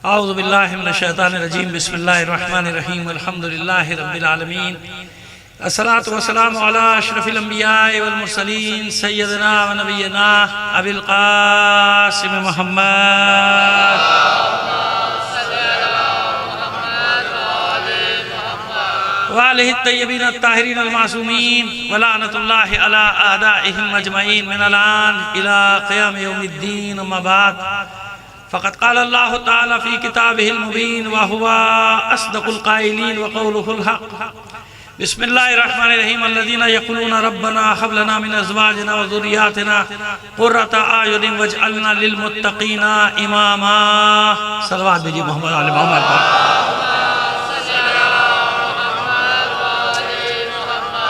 اعوذ باللہ من الشیطان الرجیم بسم اللہ الرحمن الرحیم الحمدللہ رب العالمین الصلاة والسلام علی اشرف الانبیاء والمرسلین سیدنا و نبینا ابی القاسم محمد وآلہ الطیبین الطاہرین المعصومین ولعنت اللہ علی اعدائہم اجمعین من الان الى قیام یوم الدین اما بعد فقد قال اللہ تعالی فی کتابہ المبین وہو اصدق القائلین وقولہ الحق بسم اللہ الرحمن الرحیم الذین یقولون ربنا حب لنا من ازواجنا وذریاتنا قرۃ اعین واجعلنا للمتقین اماما صلوات دیجئے محمد علی محمد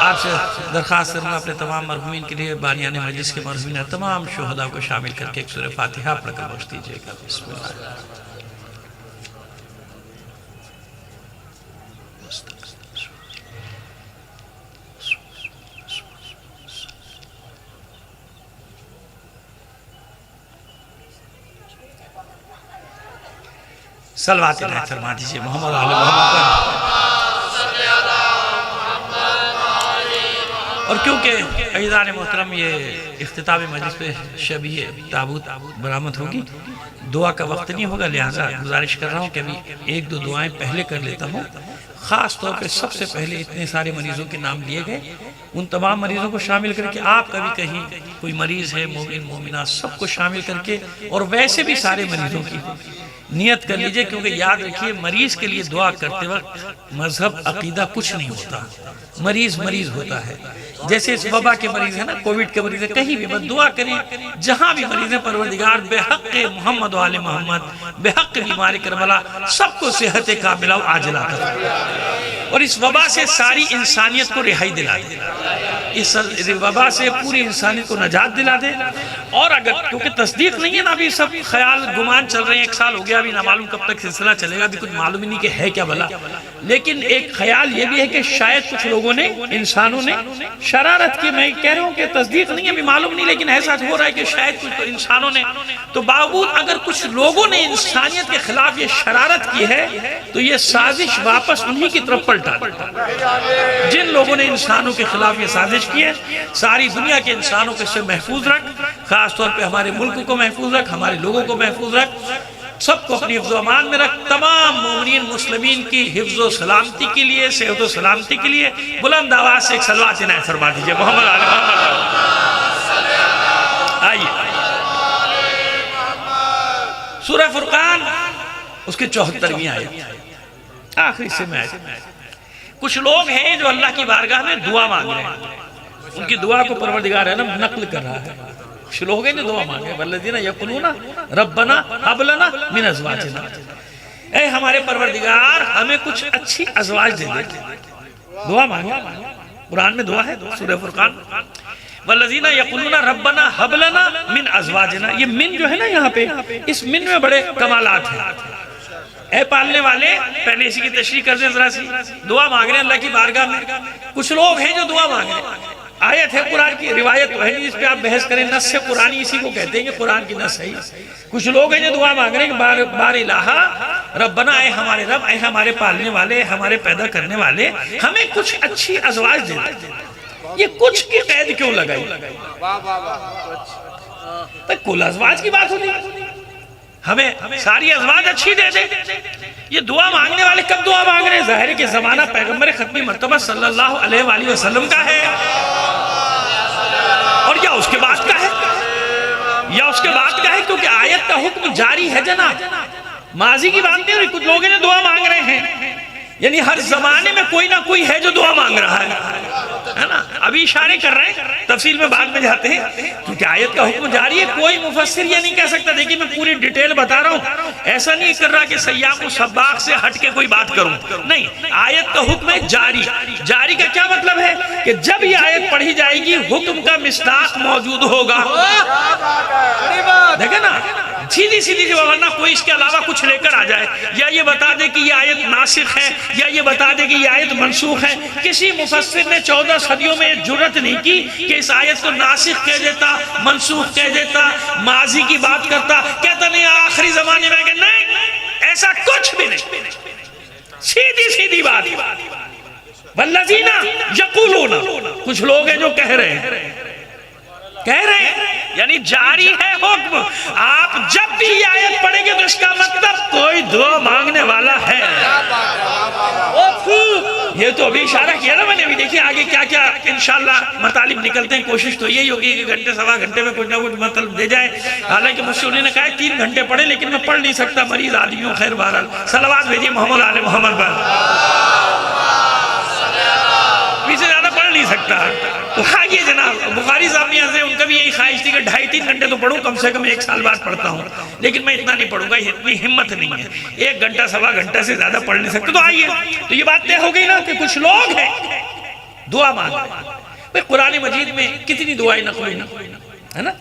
آپ سے درخواست کرنا اپنے تمام مرحومین کے لیے بانیان مجلس کے مرحومین تمام شہداء کو شامل کر کے ایک سورہ فاتحہ پڑھ کر بخش دیجئے گا بسم اللہ صلوات اللہ فرما دیجئے محمد علی محمد اور کیونکہ عزیزان محترم یہ اختتام مجلس پہ شبیہ تابوت برآمد ہوگی دعا کا وقت نہیں ہوگا لہذا گزارش کر رہا ہوں کہ ابھی ایک دو دعائیں پہلے کر لیتا ہوں خاص طور پہ سب سے پہلے اتنے سارے مریضوں کے نام لیے گئے ان تمام مریضوں کو شامل کر کے آپ کبھی کہیں کوئی مریض ہے مومن مومنات سب کو شامل کر کے اور ویسے بھی سارے مریضوں کی نیت کر لیجئے کیونکہ یاد رکھیے مریض کے لیے دعا کرتے وقت مذہب عقیدہ کچھ نہیں ہوتا مریض مریض ہوتا ہے جیسے اس وبا کے مریض ہیں نا کووڈ کے مریض ہیں کہیں بھی بس دعا کریں جہاں بھی مریض ہیں پروردگار بے حق محمد و آل محمد بے حق بیمار کربلا سب کو صحت کاملہ و عاجلہ کر اور اس وبا سے ساری انسانیت کو رہائی دلا دے اس وبا سے پوری انسانیت کو نجات دلا دے اور اگر کیونکہ تصدیق نہیں ہے نا ابھی سب خیال گمان چل رہے ہیں ایک سال ہو گیا ابھی نہ معلوم کب تک سلسلہ چلے گا ابھی کچھ معلوم ہی نہیں کہ ہے کیا بھلا لیکن ایک خیال یہ بھی ہے کہ شاید کچھ لوگوں نے انسانوں نے شرارت کی میں کہہ رہا ہوں کہ تصدیق نہیں ابھی معلوم نہیں لیکن ایسا ہو رہا ہے کہ شاید کچھ انسانوں نے تو باوجود اگر کچھ لوگوں نے انسانیت کے خلاف یہ شرارت کی ہے تو یہ سازش واپس انہی کی طرف پلٹا جن لوگوں نے انسانوں کے خلاف یہ سازش کی ہے ساری دنیا کے انسانوں کو اس سے محفوظ رکھ خاص طور پہ ہمارے ملک کو محفوظ رکھ ہمارے لوگوں کو محفوظ رکھ سب کو اپنی حفظ و امان میں رکھ تمام مومنین مسلمین کی حفظ و سلامتی کے لیے صحت و سلامتی کے لیے بلند آواز سے ایک صلوات عنایت فرما دیجئے محمد علی محمد آئیے سورہ فرقان اس کے 74ویں آیت آخری سے میں کچھ لوگ ہیں جو اللہ کی بارگاہ میں دعا مانگ رہے ہیں ان کی دعا کو پروردگار ہے نا نقل کر رہا ہے کچھ لوگ ہیں جو دعا مانگے والذین یقولون ربنا حب لنا من ازواجنا اے ہمارے پروردگار ہمیں کچھ اچھی ازواج دے دے دعا مانگے قرآن میں دعا ہے سورہ فرقان والذین یقولون ربنا حب لنا من ازواجنا یہ من جو ہے نا یہاں پہ اس من میں بڑے کمالات ہیں اے پالنے والے پہلے اسی کی تشریح کر دیں ذرا سی دعا مانگ رہے ہیں اللہ کی بارگاہ میں کچھ لوگ ہیں جو دعا مانگ رہے ہیں آیت ہے قرآن کی روایت ہے جس پہ آپ بحث کریں نص سے قرآنی اسی کو کہتے ہیں کہ قرآن کی نص ہے کچھ لوگ ہیں جو دعا مانگ رہے ہیں کہ بار الہ ربنا اے ہمارے رب اے ہمارے پالنے والے ہمارے پیدا کرنے والے ہمیں کچھ اچھی ازواج دے دے یہ کچھ کی قید کیوں لگائی کل ازواج کی بات ہوتی ہمیں ساری ازواج اچھی دے دے یہ دعا مانگنے والے کب دعا مانگ رہے ہیں ظاہر ہے کہ زمانہ پیغمبر ختمی مرتبہ صلی اللہ علیہ وآلہ وسلم کا ہے اور یا اس کے بعد کا ہے یا اس کے بعد کا ہے کیونکہ آیت کا حکم جاری ہے جناب ماضی کی بات نہیں کچھ لوگ ہیں جو دعا مانگ رہے ہیں یعنی ہر زمانے میں کوئی نہ کوئی ہے جو دعا مانگ رہا ہے نا ابھی اشارے کر رہے ہیں تفصیل میں بعد میں جاتے ہیں کیونکہ آیت کا حکم جاری ہے کوئی مفسر یہ نہیں کہہ سکتا دیکھیں میں پوری ڈیٹیل بتا رہا ہوں ایسا نہیں کر رہا کہ سیاق و سباق سے ہٹ کے کوئی بات کروں نہیں آیت کا حکم ہے جاری جاری کا کیا مطلب ہے کہ جب یہ آیت پڑھی جائے گی حکم کا مصداق موجود ہوگا دیکھیں نا سیدھی سیدھی جو ورنہ کوئی اس کے علاوہ کچھ لے کر آ جائے یا یہ بتا دے کہ یہ آیت ناسخ ہے یا یہ بتا دے کہ یہ آیت منسوخ ہے کسی مفسر نے 14 صدیوں میں جرت نہیں کی کہ اس آیت کو ناسخ کہہ دیتا منسوخ کہہ دیتا ماضی کی بات کرتا کہتا نہیں آخری زمانے میں کہ نہیں ایسا کچھ بھی نہیں، سیدھی سیدھی بات۔ والذین یقولون، کچھ لوگ ہیں جو کہہ رہے ہیں یعنی جاری ہے حکم، آپ جب بھی یہ آیت پڑھیں گے تو اس کا مطلب کوئی دعا مانگنے والا ہے۔ یہ تو ابھی اشارہ کیا نا میں نے، ابھی دیکھیں آگے کیا کیا انشاءاللہ مطالب نکلتے ہیں۔ کوشش تو یہی ہوگی کہ گھنٹے سوا گھنٹے میں کچھ نہ کچھ مطلب دے جائے۔ حالانکہ مجھ سے انہوں نے کہا 3 گھنٹے پڑھیں، لیکن میں پڑھ نہیں سکتا، مریض آدمی ہوں۔ خیر بہرحال صلوات بھیجیے محمد آل محمد پر، سے زیادہ پڑھ نہیں سکتا۔ تو آگے جناب بخاری صاحب یہاں سے، ان کا بھی یہی خواہش تھی کہ 2.5-3 گھنٹے تو پڑھوں، کم سے کم 1 سال بعد پڑھتا ہوں، لیکن میں اتنا نہیں پڑھوں گا، اتنی ہمت نہیں ہے، 1 گھنٹہ سوا گھنٹہ سے زیادہ پڑھ نہیں سکتا۔ تو آئیے، تو یہ بات طے ہو گئی نا کہ کچھ لوگ ہیں دعا مانگ رہے ہیں۔ قرآن مجید میں کتنی دعائیں نقل ہوئی ہے نا،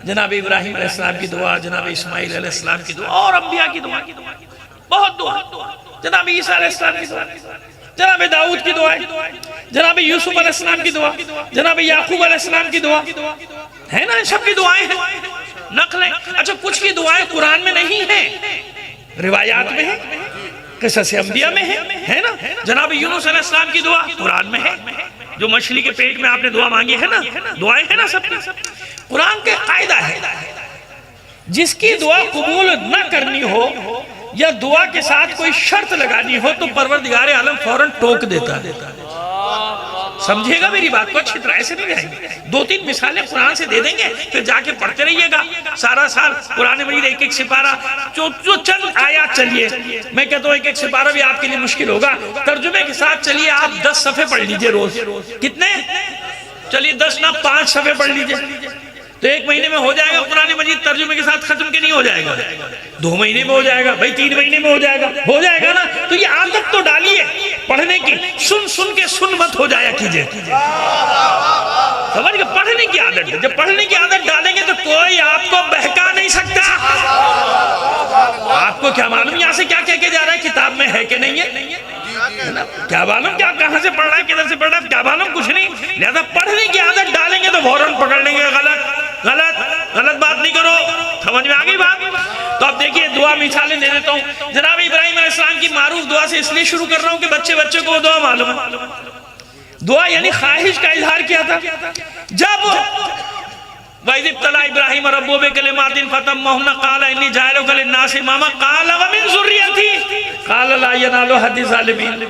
جناب ابراہیم علیہ السلام کی دعا، جناب اسماعیل علیہ السلام کی دعا، اور انبیاء کی دعا، بہت دعا، جناب عیسیٰ علیہ السلام کی دعا، جناب داؤد کی دعائیں، جناب یوسف علیہ السلام کی دعا، جناب یعقوب علیہ السلام کی دعا ہے نا، سب کی دعائیں ہیں، نقلیں۔ اچھا کچھ کی دعائیں قرآن میں نہیں ہیں، روایات میں ہیں، قصص انبیاء میں ہے نا۔ جناب یونس علیہ السلام کی دعا قرآن میں ہے، جو مچھلی کے پیٹ میں آپ نے دعا مانگی ہے نا، دعائیں ہیں نا سب کی۔ قرآن کے قاعدہ ہے، جس کی دعا قبول نہ کرنی ہو یا دعا کے ساتھ کوئی شرط لگانی ہو تو پروردگار عالم فوراً ٹوک دیتا ہے۔ سمجھے گا میری بات کو اچھی طرح، ایسے نہیں رہیں گے۔ 2-3 مثالیں قرآن سے دے دیں گے، پھر جا کے پڑھتے رہیے گا سارا سال قرآن مجید 1-1 سپارہ، جو چند آیات چلیے، میں کہتا ہوں 1-1 سپارہ بھی آپ کے لیے مشکل ہوگا، ترجمے کے ساتھ چلیے آپ 10 صفحے پڑھ لیجئے روز۔ کتنے؟ چلیے 10 نہ 5 صفحے پڑھ لیجئے، تو 1 مہینے میں ہو جائے گا قرآن مجید ترجمے کے ساتھ ختم، کے نہیں ہو جائے گا؟ 2 مہینے میں ہو جائے گا بھائی، 3 مہینے میں ہو جائے گا نا۔ تو یہ عادت تو ڈالیے پڑھنے کی، سن کے سن مت ہو جایا کیجئے، سمجھ گئے؟ پڑھنے کی عادت، جب پڑھنے کی عادت ڈالیں گے تو کوئی آپ کو بہکا نہیں سکتا۔ آپ کو کیا معلوم یہاں سے کیا کہہ کے جا رہا ہے، کتاب میں ہے کہ نہیں ہے؟ کیا معلوم کیا کہاں سے پڑھ رہا ہے، کدھر سے پڑھ رہا ہے، کیا معلوم کچھ نہیں۔ لہذا پڑھنے کی عادت ڈالیں گے تو فوراً پکڑ لیں گے، غلط بات نہیں کرو۔ سمجھ میں آگئی بات؟ تو اب دیکھیے دعا مثالیں دے دیتا ہوں۔ جناب ابراہیم علیہ السلام کی معروف دعا سے اس لیے شروع کر رہا ہوں کہ بچے کو وہ دعا معلوم ہے۔ دعا یعنی خواہش کا اظہار کیا تھا، جب وَإِذِ ابْتَلَىٰ إِبْرَاهِيمَ رَبُّهُ بِكَلِمَاتٍ فَأَتَمَّهُنَّ قَالَ إِنِّي جَاعِلُكَ لِلنَّاسِ إِمَامًا قَالَ وَمِن ذُرِّيَّتِي قَالَ لَا يَنَالُ عَهْدِي الظَّالِمِينَ۔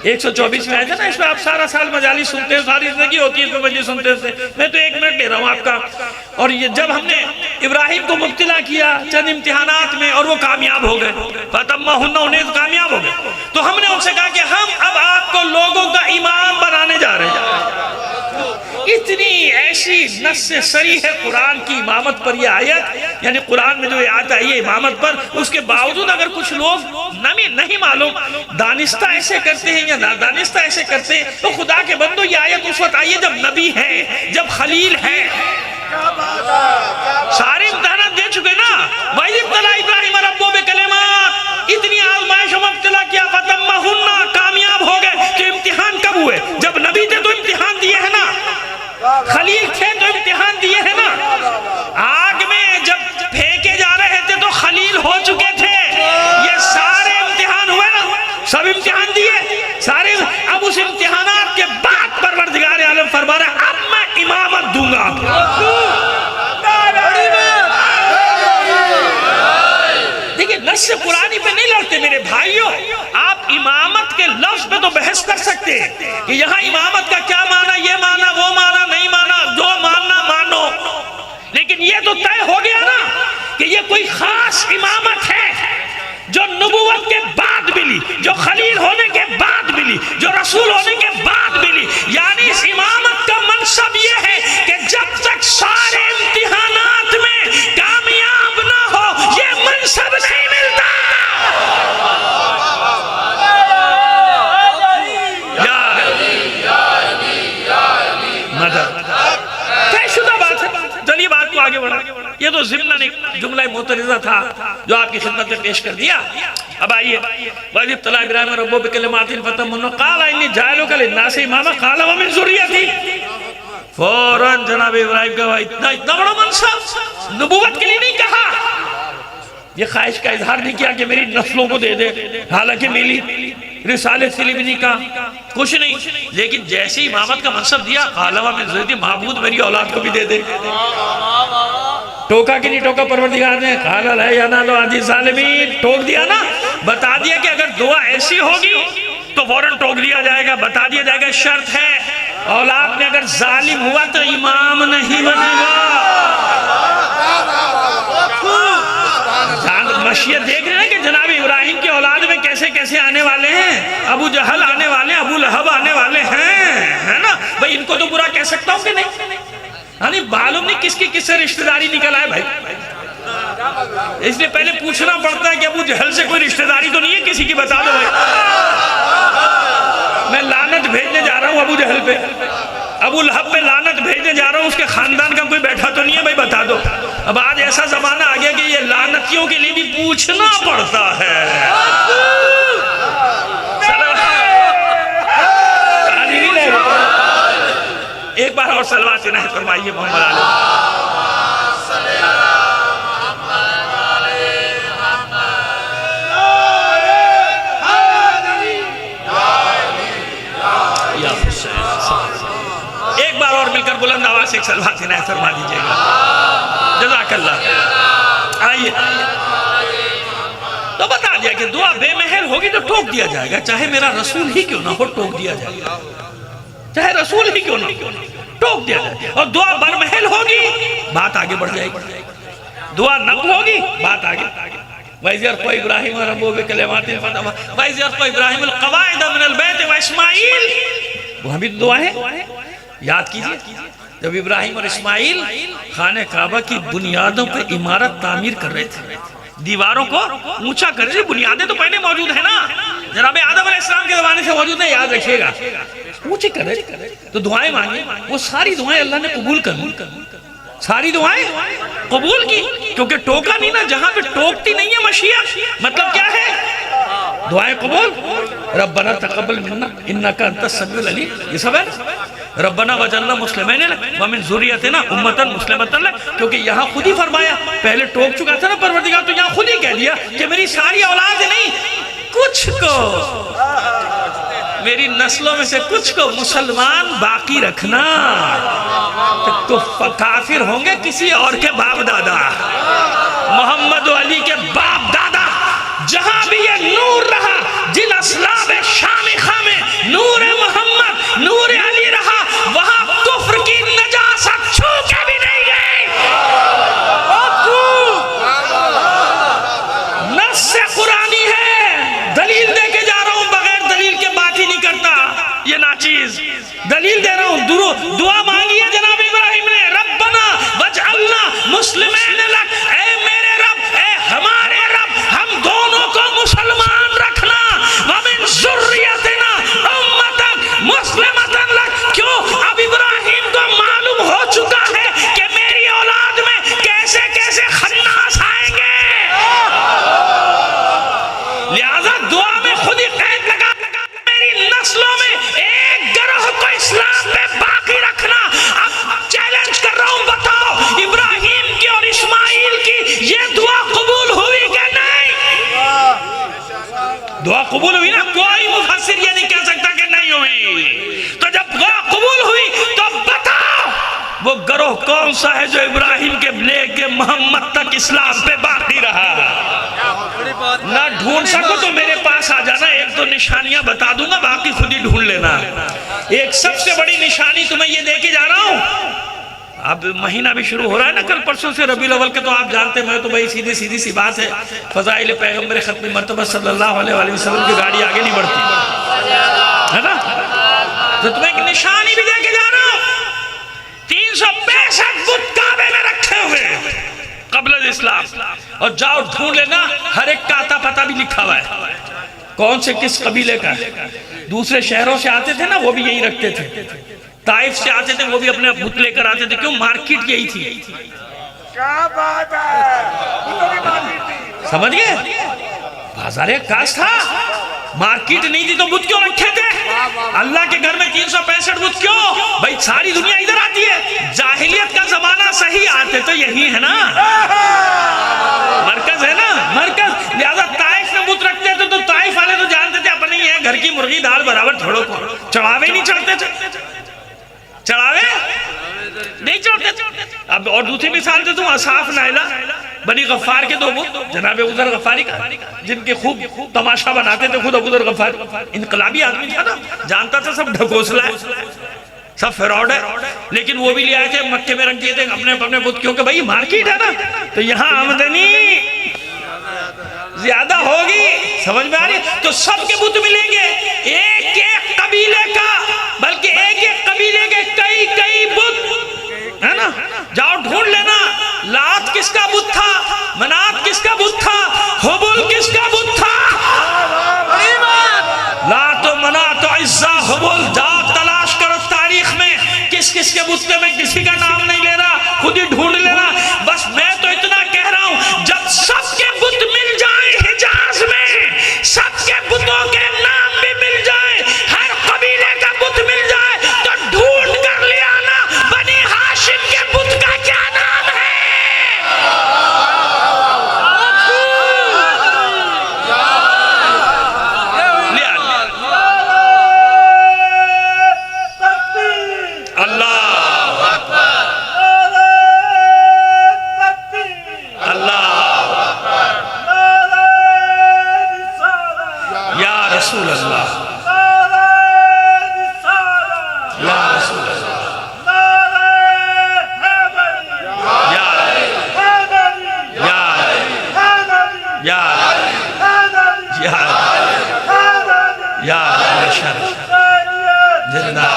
124 میں آیا تھا نا، اس میں آپ سارا سال مجالس سنتے ہیں، ساری زندگی ہوتی ہے اس میں مجلس سنتے ہیں، میں تو 1 منٹ لے رہا ہوں آپ کا۔ اور یہ جب ہم نے ابراہیم کو مبتلا کیا چند امتحانات میں اور وہ کامیاب ہو گئے، فَأَتَمَّهُنَّ انہیں کامیاب ہو گئے، تو ہم نے ان سے کہا کہ ہم اب آپ کو لوگوں کا امام بنانے جا رہے ہیں۔ اتنی ایسی نص صریح ہے قرآن کی امامت پر یہ آیت، یعنی قرآن میں جو آیت آئی ہے امامت پر، اس کے باوجود اگر کچھ لوگ نہیں معلوم دانستہ ایسے کرتے ہیں یا نادانستہ ایسے کرتے ہیں، تو خدا کے بندو یہ آیت اس وقت آئی ہے جب نبی ہے، جب خلیل ہے، سارے امتحانات دے چکے نا۔ وَإِذِ ابْتَلَىٰ إِبْرَاهِيمَ رَبُّهُ بِكَلِمَاتٍ، اتنی آزمائش ہم ابتلا کیا، فَتَمَّهُنَّ کامیاب ہو گئے۔ کہ امتحان کب ہوئے؟ جب نبی تھے تو امتحان دیے ہیں نا، خلیل تھے تو امتحان دیے ہیں نا، آگ میں جب پھینکے جا رہے تھے تو خلیل ہو چکے تھے، یہ سارے امتحان ہوئے نا، سب امتحان دیے سارے۔ اب اس امتحانات کے بعد پروردگار عالم فرما رہا ہے اب میں امامت دوں گا۔ دیکھیں نص قرآنی پہ نہیں لڑتے میرے بھائیوں، آپ امامت کے لفظ پہ تو بحث کر سکتے ہیں کہ یہاں امامت کا کیا معنی، یہ معنی وہ معنی، نہیں معنی، جو ماننا مانو، لیکن یہ تو طے ہو گیا نا کہ یہ کوئی خاص امامت ہے جو نبوت کے بعد ملی، جو خلیل ہونے کے بعد ملی، جو رسول ہونے کے بعد ملی۔ یعنی اس امامت کا منصب یہ ہے کہ جب تک سارے امتحانات میں کامیاب نہ ہو یہ منصب نہیں ملتا۔ طے شدہ بات ہے، چلیے بات کو آگے بڑھا۔ یہ تو ضمناً ایک جملہ معترضہ تھا جو آپ کی خدمت میں پیش کر دیا۔ اب آئیے وَإِذِ ابْتَلَىٰ إِبْرَاهِيمَ رَبُّهُ بِكَلِمَاتٍ فَأَتَمَّهُنَّ قَالَ إِنِّي جَاعِلُكَ لِلنَّاسِ إِمَامًا قَالَ وَمِن ذُرِّيَّتِي۔ فوراً جناب ابراہیم کا اتنا بڑا منصب، نبوت کے لیے نہیں کہا، یہ خواہش کا اظہار نہیں کیا کہ میری نسلوں کو دے دے، حالانکہ میری رسالت سے بھی نہیں کہا کچھ نہیں، لیکن جیسے امامت کا منصب دیا عالمہ میں ضرورت معبود میری اولاد کو بھی دے دے۔ ٹوکا کہ نہیں ٹوکا پروردگار نے؟ قال لا ینال عہد الظالمین، ٹوک دیا نا، بتا دیا کہ اگر دعا ایسی ہوگی تو فوراً ٹوک دیا جائے گا، بتا دیا جائے گا شرط ہے اولاد میں اگر ظالم ہوا تو امام نہیں بنے گا۔ مشیت دیکھ رہے ہیں کہ جناب ابراہیم کی اولاد میں کیسے کیسے آنے والے ہیں، ابو جہل آنے والے ہیں، ابو لہب آنے والے ہیں، ہے نا بھئی ان کو تو برا کہہ سکتا ہوں کہ نہیں؟ یعنی معلوم نہیں کس کی کس سے رشتہ داری نکل آئے بھائی، اس لیے پہلے پوچھنا پڑتا ہے کہ ابو جہل سے کوئی رشتہ داری تو نہیں ہے کسی کی، بتا دو بھائی، میں لعنت بھیجنے جا رہا ہوں ابو جہل پہ، ابو لہب پہ لعنت بھیجنے جا رہا ہوں، اس کے خاندان کا کوئی بیٹھا تو نہیں ہے بھائی، بتا دو۔ اب آج ایسا زمانہ آ گیا کہ یہ لعنتیوں کے لیے بھی پوچھنا پڑتا ہے۔ ایک بار اور صلوات عنایت فرمائیے محمد علیہ۔ ایک بار اور مل کر بلند آواز سے ایک صلوات عنایت فرما دیجئے گا، جزاک اللہ۔ آئیے تو بتا دیا کہ دعا بے محل ہوگی تو ٹوک دیا جائے گا، چاہے میرا رسول ہی کیوں نہ ہو ٹوک دیا جائے گا، چاہے رسول ہی کیوں نہ ٹوک دیا جائے گا۔ اور دعا برمحل ہوگی بات آگے بڑھ جائے گی، دعا نقل ہوگی بات آگے۔ وَإِذْ يَرْفَعُ إِبْرَاهِيمُ رَبُّهُ بِكَلِمَاتٍ فَتَمَّهُنَّ وَإِذْ يَرْفَعُ إِبْرَاهِيمُ الْقَوَاعِدَ مِنَ الْبَيْتِ وَإِسْمَاعِيلُ، وہ ہم بھی دعا ہے یاد کیجئے، جب ابراہیم اور اسماعیل خانہ کعبہ کی بنیادوں پہ عمارت تعمیر کر رہے تھے، دیواروں کو اونچا کر رہے تھے، بنیادیں تو پہلے موجود ہیں نا، جناب آدم علیہ السلام کے زمانے سے موجود ہیں، یاد رکھیے گا، اونچے کر رہے تھے تو دعائیں مانگیں، وہ ساری دعائیں اللہ نے قبول کر لی، ساری دعائیں قبول کی، کیونکہ ٹوکا نہیں نا، جہاں پہ ٹوکتی نہیں ہے مشیت، مطلب کیا ہے؟ دعائیں قبول، ربنا تقبل منا انکا انت السمیع العلیم، یہ سب ہے نا، ربنا وجعلنا مسلمین لک ومن ذریتنا امتا مسلمتا لک، کیونکہ یہاں خود ہی فرمایا، پہلے ٹوک چکا تھا نا پروردگار، تو یہاں خود ہی کہہ دیا کہ میری ساری اولاد نہیں، کچھ کو، میری نسلوں میں سے کچھ کو مسلمان باقی رکھنا، تو کافر ہوں گے کسی اور کے باپ دادا، محمد و علی کے باپ دادا، جہاں بھی یہ نور رہا، جن اسلاب شامخہ میں نور محمد نور علی رہا، وہاں کفر کی نجاست چھو کے بھی نہیں گئی۔ نص قرآنی ہے، دلیل دے کے جا رہا ہوں، بغیر دلیل کے بات ہی نہیں کرتا یہ ناچیز، دلیل دے رہا ہوں، دعا مانگی ہے جناب ابراہیم نے، ربنا وجعلنا مسلمین لک، اے میرے رب، اے ہمارے رب، ہم دونوں کو مسلمان رکھنا، ومن ذریتنا امتا مسلمتا لک، کیوں؟ اب ابراہیم کو معلوم ہو چکا ہے کہ میری اولاد میں کیسے کیسے خناس آئیں گے، لہذا دعا میں خود ہی قید لگا، میری نسلوں میں ایک گروہ کو اسلام پہ باقی رکھنا۔ اب چیلنج کر رہا ہوں، بتاؤ ابراہیم کی اور اسماعیل کی یہ دعا قبول ہوئی کہ نہیں؟ دعا قبول ہوئی نا، کوئی مفسر یہ نہیں کہہ سکتا کہ نہیں ہوئی، تو جب دعا قبول ہوئی تو بتاؤ وہ گروہ کون سا ہے جو ابراہیم کے لے کے محمد تک اسلام پہ باقی رہا؟ نہ ڈھونڈ سکو تو میرے پاس آ جانا، ایک دو نشانیاں بتا دوں گا، باقی خود ہی ڈھونڈ لینا۔ ایک سب سے بڑی نشانی تمہیں یہ دے کے جا رہا ہوں، اب مہینہ بھی شروع ہو رہا ہے نا، کل پرسوں سے ربیع الاول کے، تو آپ جانتے ہیں تو بھائی سیدھی سی بات ہے، فضائل پیغمبر ختم مرتبہ صلی اللہ علیہ وسلم کی گاڑی آگے نہیں بڑھتی ہے نا، تو تمہیں ایک نشانی بھی دے کے جا رہا ہوں، 365 بت کعبے میں رکھے ہوئے قبل الاسلام، اور جاؤ ڈھونڈ لینا، ہر ایک کا عطا پتہ بھی لکھا ہوا ہے، کون سے کس قبیلے کا ہے۔ دوسرے شہروں سے آتے تھے نا، وہ بھی یہی رکھتے تھے، طائف سے آتے تھے وہ بھی اپنے بت لے کر آتے تھے، کیوں؟ مارکیٹ یہی تھی، کیا بات ہے، سمجھ گئے؟ بازار کاس تھا، مارکیٹ نہیں تھی تو بت کیوں رکھے تھے؟ اللہ کے گھر میں 365 بت کیوں؟ بھائی ساری دنیا ادھر آتی ہے، جاہلیت کا زمانہ صحیح آتے تو یہی ہے نا، مرکز ہے نا، مرکز۔ لہذا طائف میں بت رکھتے تھے تو طائف والے تو جانتے تھے اپنے ہی ہے، گھر کی مرغی دال برابر تھوڑوں کو چڑھاوے نہیں چڑھتے تھے، چڑھاوے نہیں چڑھتے تھے۔ اب اور دوسری مثال دے دوں، اصحاب نائلہ بنی غفار کے 2 بت، جناب ابو ذر غفاری کا، جن کے خوب تماشا بناتے تھے خود ابو ذر غفاری، انقلابی آدمی تھا نا، جانتا تھا سب ڈھکوسلا ہے، سب فراڈ ہے، لیکن وہ بھی لے آئے تھے مکے میں رکھ دیے تھے اپنے بت، کیونکہ بھائی مارکیٹ ہے نا تو یہاں آمدنی زیادہ ہوگی، سمجھ میں آ رہی ہے؟ تو سب کے بت ملیں گے، ایک ایک قبیلے کا، بلکہ ایک ایک قبیلے کے کئی بت ہے نا، جاؤ ڈھونڈ لینا، لات کس کا بت تھا، منات کس کا بت تھا، حبل کس کا بت تھا، لات و منات و عزہ حبل، جاؤ تلاش کرو تاریخ میں کس کس کے بت، میں کسی کا نام نہیں لے رہا، خود ہی ڈھونڈ لینا۔ بس میں تو اتنا کہہ رہا ہوں، جب سب کے بت مل جائیں حجاز میں، سب کے بتوں کے نام بھی مل جائیں، ہر قبیلے کا بت مل جائے تو ڈھونڈ کر لے آنا بنی ہاشم کے بت کا کیا نام ہے۔ لے آنا اللہ رسول اللہ، یا رسول اللہ، یا شرف زندہ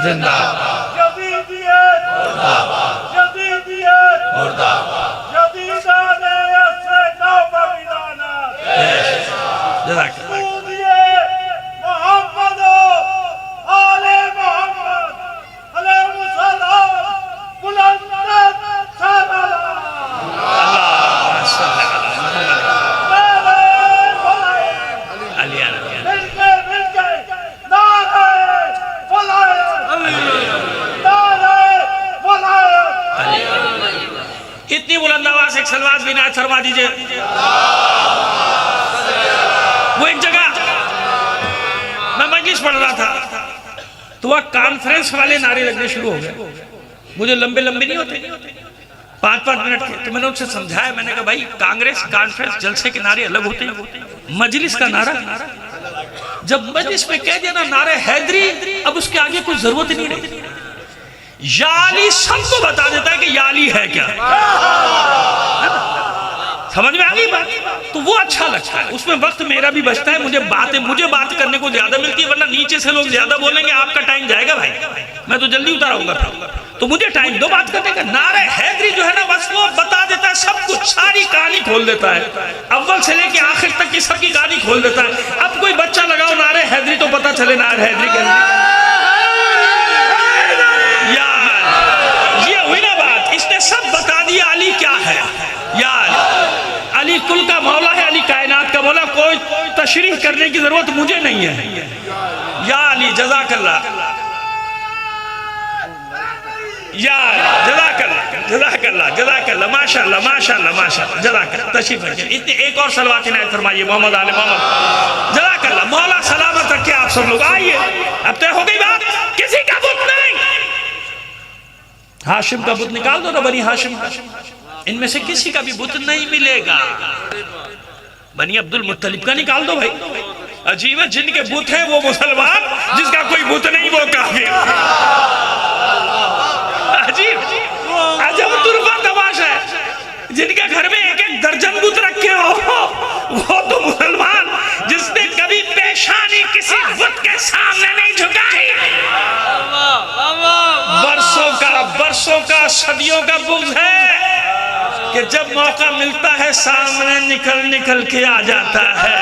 زندہ جزاک اتنی بلند آواز ایک سلوات بھی نعت فرما دیجئے۔ وہ ایک جگہ میں مجلس پڑھ رہا تھا تو وہ کانفرنس والے نعرے لگنے شروع ہو گئے، مجھے لمبے نہیں ہوتے، 5 منٹ کے، تو میں نے ان سے سمجھایا، میں نے کہا بھائی کانگریس کانفرنس جلسے کے نعرے الگ ہوتے ہیں، مجلس کا نعرہ جب مجلس میں کہہ دیا نا نعرہ حیدری، اب اس کے آگے کوئی ضرورت نہیں رہتی، یا علی سب کو بتا دیتا ہے کہ یا علی ہے کیا، سمجھ میں آگئی بات؟ تو وہ اچھا لگتا ہے، اس میں وقت میرا بھی بچتا ہے، مجھے بات کرنے کو زیادہ ملتی ہے، ورنہ نیچے سے لوگ زیادہ بولیں گے آپ کا ٹائم جائے گا بھائی، میں تو جلدی اتارا ہوں گا، تو مجھے ٹائم دو بات کرنے کا۔ نعرہ حیدری جو ہے نا بس وہ بتا دیتا ہے سب کچھ، ساری کہانی کھول دیتا ہے، اول سے لے کے آخر تک کی سب کی کہانی کھول دیتا ہے۔ اب کوئی بچہ لگاؤ نعرہ حیدری تو پتا چلے نعرہ حیدری کے یہ ہوئی نا بات، اس نے سب بتا دیا علی کیا ہے، یا علی کل کا مولا ہے، علی کائنات کا مولا، کوئی تشریح کرنے کی ضرورت مجھے نہیں ہے، یا علی جزاک اللہ، یا جزاک اللہ جزاک اللہ جزاک اللہ، ماشاءاللہ ماشاءاللہ ماشاءاللہ، جزاک اللہ، تشریف رکھیں، اتنے ایک اور صلوات عنایت فرمائیے محمد آل محمد، جزاک اللہ، مولا سلامت رکھے آپ سب لوگ، آئیے اب طے ہو گئی بات، کسی کا بت نہیں، ہاشم کا بت نکال دو نا، بنی ہاشم، ان میں سے کسی کا بھی بت نہیں ملے گا، بنی عبد المطلب کا نکال دو بھائی، عجیب ہے جن کے بت ہیں وہ مسلمان، جس کا کوئی بت نہیں وہ کافر، عجیب عجب طرفہ تماشا ہے، جن کے گھر میں ایک ایک درجن بت رکھے ہو وہ تو مسلمان، جس نے کبھی پیشانی کسی بت کے سامنے نہیں جھکائی، برسوں کا صدیوں کا بغض ہے کہ جب موقع ملتا ہے سامنے نکل کے آ جاتا ہے،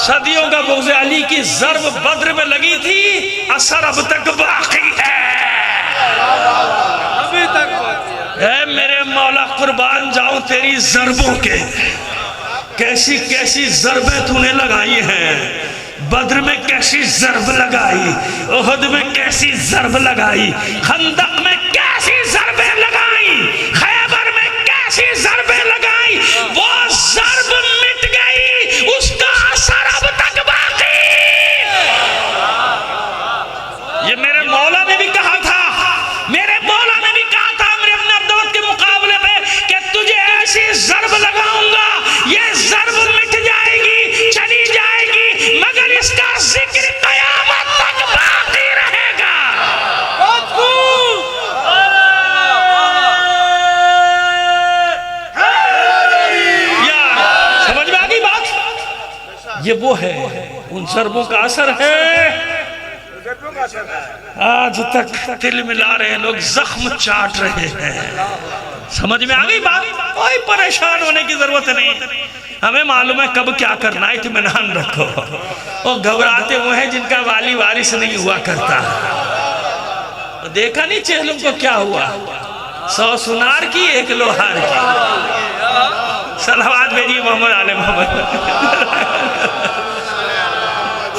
صدیوں کا بغض علی کی ضرب بدر میں لگی تھی، اثر اب تک باقی ہے، اے میرے مولا قربان جاؤں تیری ضربوں کے کیسی کیسی ضربیں تو نے لگائی ہیں، بدر میں کیسی ضرب لگائی، احد میں کیسی ضرب لگائی، خندق میں کیسی ضربیں لگائی، خیبر میں کیسی ضربیں لگائی، وہ ضرب مٹ گئی، اس کا اثر اب تک باقی۔ یہ میرے مولا نے بھی کہا تھا، میرے مولا نے بھی کہا تھا میرے ابن عبدالوت کے مقابلے میں کہ تجھے ایسی ضرب لگاؤں گا، یہ ضرب مٹ جائے گی، چلی جائے گی، مگر اس کا ذکر قیامت تک باقی رہے گا۔ سمجھ میں آگئی بات؟ یہ وہ ہے، ان ضربوں کا اثر ہے، آج تک دل ملا رہے ہیں لوگ، زخم چاٹ رہے ہیں۔ سمجھ میں آگئی بات؟ کوئی پریشان ہونے کی ضرورت نہیں، ہمیں معلوم ہے کب کیا کرنا ہے، اطمینان رکھو۔ وہ گھبراتے ہوئے ہیں جن کا والی وارث نہیں ہوا کرتا۔ دیکھا نہیں چہلم کو کیا ہوا، 100 سنار کی 1 لوہار کی۔ صلوات بھیجیے محمد آل محمد۔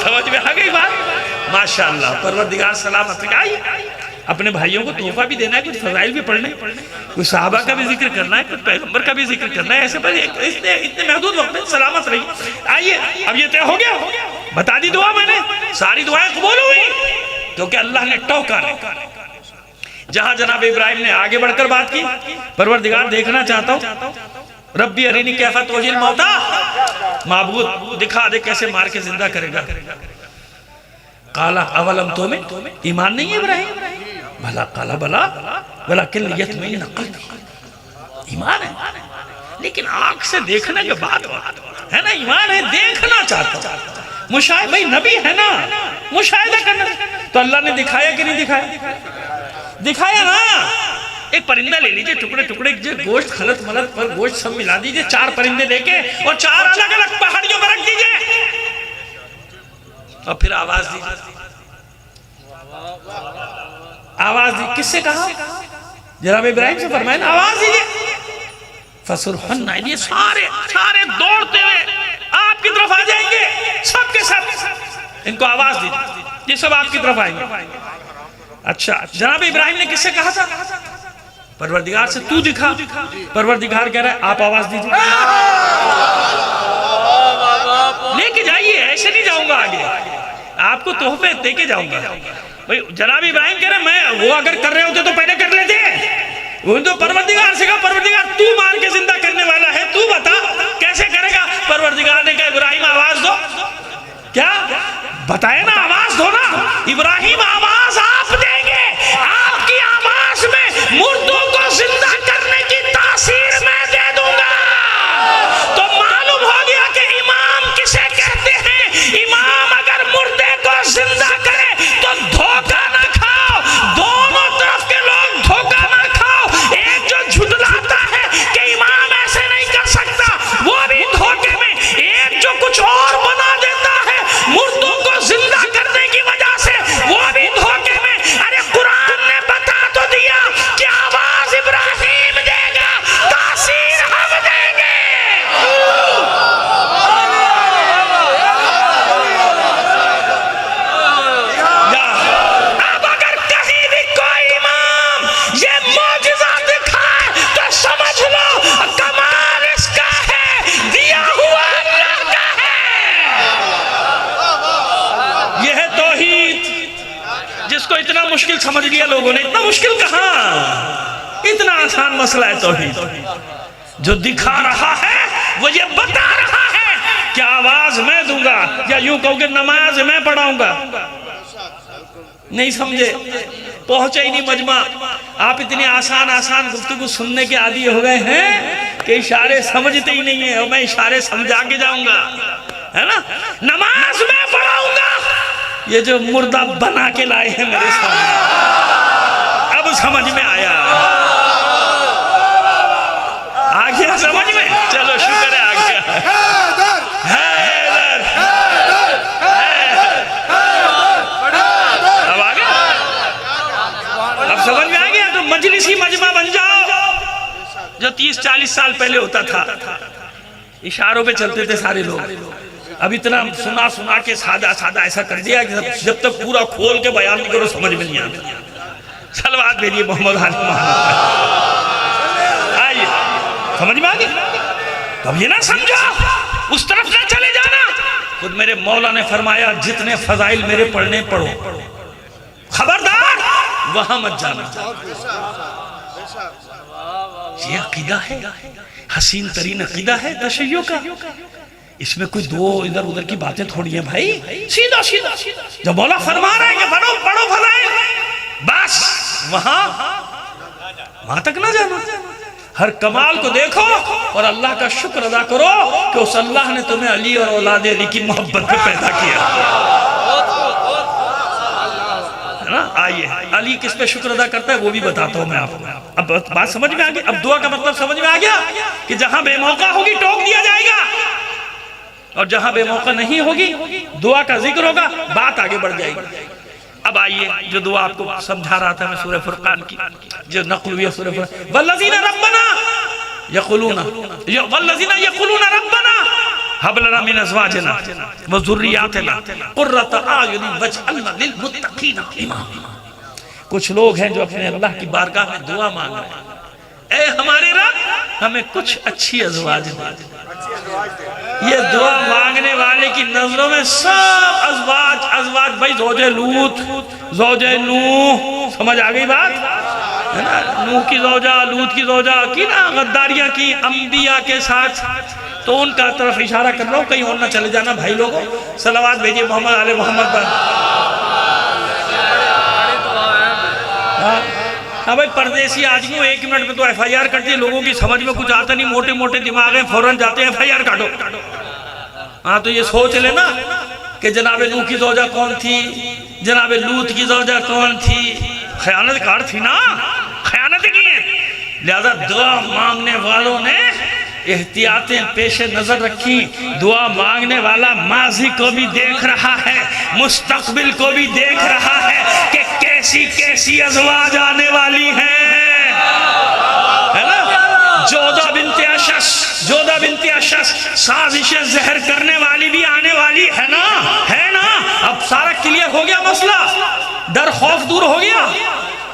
سمجھ میں آگئی بات؟ ماشاءاللہ، پروردگار سلامت رکھائے۔ اپنے بھائیوں کو تحفہ بھی دینا ہے، کچھ فضائل بھی پڑھنے، کچھ صحابہ کا بھی ذکر کرنا ہے، کچھ پیغمبر کا بھی ذکر کرنا ہے، ایسے پر اتنے محدود وقت میں سلامت رہی۔ آئیے، اب یہ طے ہو گیا، بتا دی دعا میں نے، ساری دعائیں قبول ہوئی، کیونکہ اللہ نے ٹوکا نہیں۔ جہاں جناب ابراہیم نے آگے بڑھ کر بات کی، پروردگار دیکھنا چاہتا ہوں، ربی ارینی کیفا تحیی الموتا، معبود دکھا دے کیسے مار کے زندہ کرے گا۔ قالا اولم تؤمن، ایمان نہیں ہے ابراہیم؟ بھلا قالا بلا ولکن لیطمئن قلبی، ایمان ہے لیکن آنکھ سے دیکھنے کے بعد ہے نا، ایمان ہے، دیکھنا چاہتا ہوں، مشاہدہ، بھئی نبی ہے نا، مشاہدہ کرنا۔ تو اللہ نے دکھایا کہ نہیں دکھایا؟ دکھایا نا۔ ایک پرندہ لے لیجئے، ٹکڑے ٹکڑے گوشت خلط ملط پر گوشت سب ملا دیجئے، 4 پرندے دے کے اور 4 الگ الگ پہاڑیوں میں رکھ دیجئے، اور پھر آواز دیجئے۔ آواز دی، کس سے کہا؟ جناب ابراہیم سے فرمائے نا، آواز دیجئے۔ فَسُرْحُنَّ، یہ سارے دوڑتے ہوئے آپ کی طرف آ جائیں گے، سب کے سب، ان کو آواز دیجئے، یہ سب آپ کی طرف آئیں گے۔ اچھا، جناب ابراہیم نے کس سے کہا تھا؟ پروردگار سے، تو دکھا۔ پروردگار کہہ رہا ہے آپ آواز دیجئے، لے کے جائیے، ایسے نہیں جاؤں گا آگے، آپ کو تحفے دے کے جاؤں گا۔ جناب ابراہیم کہہ رہا ہے میں، وہ اگر کر رہے ہوتے تو پہلے کر لیتے، وہ تو پروردگار سے کہا پروردگار تو مار کے زندہ کرنے والا ہے، تو بتا کیسے کرے گا؟ پروردگار نے کہا ابراہیم آواز دو۔ کیا بتائے نا، آواز دو نا۔ ابراہیم آواز آپ دیں گے، آپ کی آواز میں مردوں کو زندہ کرنے کی تاثیر میں دے دوں گا۔ تو معلوم ہو گیا کہ امام کسے کہتے ہیں۔ امام اگر مردے کو زندہ کرے تو دھوکہ نہ کھاؤ، دونوں طرف کے لوگ دھوکہ نہ کھاؤ۔ ایک جو جھٹلاتا ہے کہ امام ایسے نہیں کر سکتا، وہ بھی دھوکے میں، ایک جو کچھ اور بنا دیتا ہے مردوں کو زندہ کرنے کی وجہ سے، وہ بھی دھوکے میں۔ ارے قرآن نے بتا تو دیا کہ آواز ابراہیم دے گا، تاثیر ہم دیں گے۔ اب اگر کہیں بھی کوئی امام یہ معجزہ دکھائے تو سمجھ لو کمال اس کا ہے، دیا ہوا اللہ کا ہے۔ یہ ہے توحید، جس کو اتنا مشکل سمجھ لیا لوگوں نے۔ اتنا مشکل کہاں، اتنا آسان مسئلہ ہے توحید۔ جو دکھا رہا ہے وہ یہ بتا رہا ہے کہ آواز میں دوں گا، یا یوں کہو کہ نماز میں پڑھاؤں گا۔ نہیں سمجھے، پہنچے ہی نہیں مجمع۔ آپ اتنی آسان گفتگو سننے کے عادی ہو گئے ہیں کہ اشارے سمجھتے ہی نہیں ہیں، اور میں اشارے سمجھا کے جاؤں گا، ہے نا۔ نماز میں پڑھاؤں گا، یہ جو مردہ بنا کے لائے ہیں میرے سامنے، اب سمجھ میں آیا، آ گیا سمجھ میں؟ چلو شکر ہے آ گیا۔ اب آ گیا، اب سمجھ میں آ گیا۔ تو مجلسی مجمع بن جاؤ، جو 30-40 سال پہلے ہوتا تھا۔ اشاروں پہ چلتے تھے سارے لوگ. اب اتنا سنا سنا کے سادہ سادہ ایسا کر دیا کہ جب تک پورا کھول کے بیان نہیں کرو سمجھ میں نہیں آتا. صلوات بھیجیے محمد علی محمد. آئیے سمجھ میں آگئی. اب یہ نہ سمجھا اس طرف نہ چلے جانا. خود میرے مولا نے فرمایا جتنے فضائل میرے پڑھنے پڑھو, خبردار وہاں مت جانا. یہ عقیدہ ہے, حسین ترین عقیدہ ہے تشیع کا. اس میں کوئی دو ادھر ادھر کی باتیں تھوڑی ہیں بھائی. سیدھا سیدھا جب مولا فرما رہا ہے کہ پڑھو فضائل, بس وہاں تک نہ جانا. ہر کمال کو دیکھو اور اللہ کا شکر ادا کرو کہ اس اللہ نے تمہیں علی اور اولاد علی کی محبت پہ پیدا کیا. آئیے علی کس پہ شکر ادا کرتا ہے وہ بھی بتاتا ہوں میں آپ کو. اب بات سمجھ میں آگئی. اب دعا کا مطلب سمجھ میں آگیا کہ جہاں بے موقع ہوگی ٹوک دیا جائے گا, اور جہاں بے موقع نہیں ہوگی دعا کا ذکر ہوگا, بات آگے بڑھ جائے گی. اب آئیے جو دعا آپ کو سمجھا رہا تھا میں سورہ فرقان کی, جو نقل ہوئی ہے سورہ فرقان. والذین ربنا یقولون ربنا هب لنا من ازواجنا وذریاتنا قرۃ اعین واجعلنا للمتقین اماما. کچھ لوگ ہیں جو اپنے اللہ کی بارگاہ میں دعا مانگ رہے ہیں, اے ہمارے رب ہمیں کچھ اچھی ازواج دے. یہ دعا مانگنے والے کی نظروں میں سب ازواج بھائی زوج لوط, زوج نوح, سمجھ آگئی بات؟ نوح کی زوجہ, لوط کی زوجہ کی نا غداریاں کی انبیاء کے ساتھ. تو ان کا طرف اشارہ کر رہا ہوں, کہیں اور نہ چلے جانا بھائی لوگوں. صلوات بھیجئے محمد علی محمد پر. ہاں بھائی پردیسی آدمیوں 1 منٹ میں تو ایف آئی آر کرتی ہے, لوگوں کی سمجھ میں کچھ آتا نہیں, موٹے موٹے دماغ ہیں, فوراں جاتے ہیں ایف آئی آر کاٹو. ہاں تو یہ سوچ لے نا کہ جناب نوح کی زوجہ کون تھی, جناب لوط کی زوجہ کون تھی. خیانت کار تھی نا, خیانت کی ہے. لہذا دعا مانگنے والوں نے احتیاطیں پیش نظر رکھی. دعا مانگنے والا ماضی کو بھی دیکھ رہا ہے, مستقبل کو بھی دیکھ رہا ہے کہ کیسی کیسی ازواج آنے والی ہیں, ہے نا. جودہ بنت اشس سازش زہر کرنے والی بھی آنے والی ہے نا, ہے نا. اب سارا کلیئر ہو گیا مسئلہ, ڈر خوف دور ہو گیا.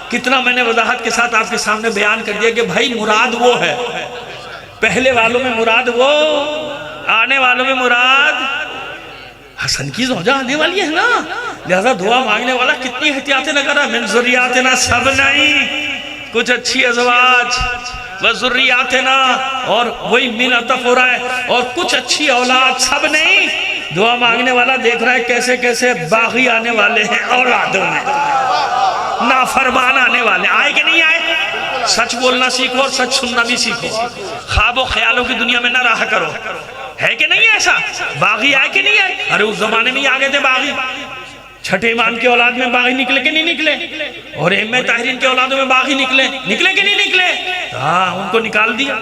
کتنا میں نے وضاحت کے ساتھ آپ کے سامنے بیان کر دیا کہ بھائی مراد وہ ہے, پہلے والوں میں مراد وہ, آنے والوں میں مراد حسن کی زوجہ آنے والی ہے نا. لہذا دعا مانگنے والا کتنی احتیاطیں لگا رہا ہے. من ذریاتنا سب نہیں, کچھ اچھی ازواج وذریاتنا, اور وہی من عطف ہو رہا ہے, اور کچھ اچھی اولاد سب نہیں. دعا مانگنے والا دیکھ رہا ہے کیسے کیسے باغی آنے والے ہیں اولادوں میں, نافرمان آنے والے. آئے کہ نہیں آئے؟ سچ بولنا سیکھو اور سچ سننا بھی سیکھو. خواب و خیالوں کی دنیا میں نہ رہا کرو. ہے کہ نہیں ایسا؟ باغی آئے کہ نہیں آئے؟ ارے اس زمانے میں ہی آگے تھے باغی. چھٹے امام کے اولاد میں باغی نکلے کہ نہیں نکلے, اور ائمہ طاہرین کے اولادوں میں باغی نکلے کہ نہیں نکلے. ہاں ان کو نکال دیا.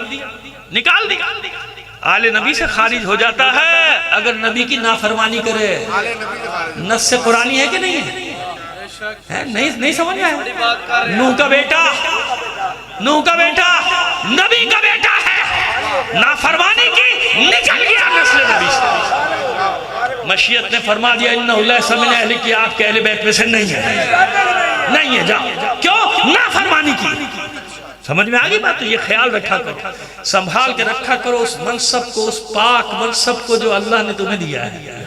آل نبی سے خارج ہو جاتا ہے اگر نبی کی نافرمانی کرے. نص قرآنی ہے کہ نہیں ہے؟ نہیں سمجھ میں آیا. نوح کا بیٹا نبی کا بیٹا ہے, نافرمانی کی نکل گیا نسل نبی سے. مشیت نے فرما دیا انہو لیس من اہل کی, آپ کے اہل بیت میں سے نہیں ہے, جاؤ. کیوں؟ نافرمانی کی. سمجھ میں آگئی بات؟ تو یہ خیال رکھا کرو, سنبھال کے رکھا کرو اس منصب کو, اس پاک منصب کو جو اللہ نے تمہیں دیا ہے.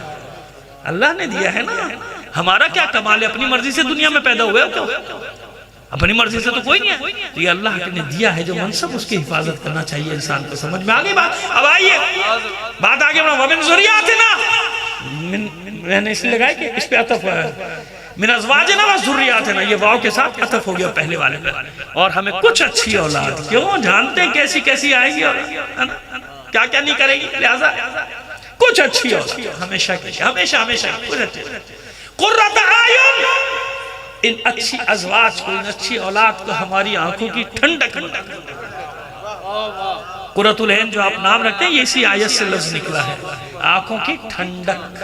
اللہ نے دیا ہے نا. ہمارا کیا کمال ہے؟ اپنی مرضی سے دنیا میں پیدا ہوئے ہو, اپنی مرضی سے تو کوئی نہیں ہے. تو یہ اللہ نے دیا ہے جو منصب, اس کی حفاظت کرنا چاہیے انسان کو. سمجھ میں آگئی بات؟ اب آئیے بات آگے بڑھا. وَمِن ذُرِّيَّاتِنَا, میں نے اس لیے لگایا کہ اس پہ عطف ہے. من ازواجنا و ذریاتنا, یہ واو کے ساتھ عطف ہو گیا پہلے والے پہ. اور ہمیں کچھ اچھی اولاد, کیوں جانتے ہیں کیسی کیسی آئے گی, کیا کیا نہیں کرے گی. لہذا کچھ اچھی اولاد ہمیشہ کچھ اچھی. قرۃ اعین, ان اچھی ازواج کو, ان اچھی اولاد کو ہماری آنکھوں کی ٹھنڈک. قرۃ العین جو آپ نام رکھتے ہیں یہ اسی آیت سے لفظ نکلا ہے, آنکھوں کی ٹھنڈک,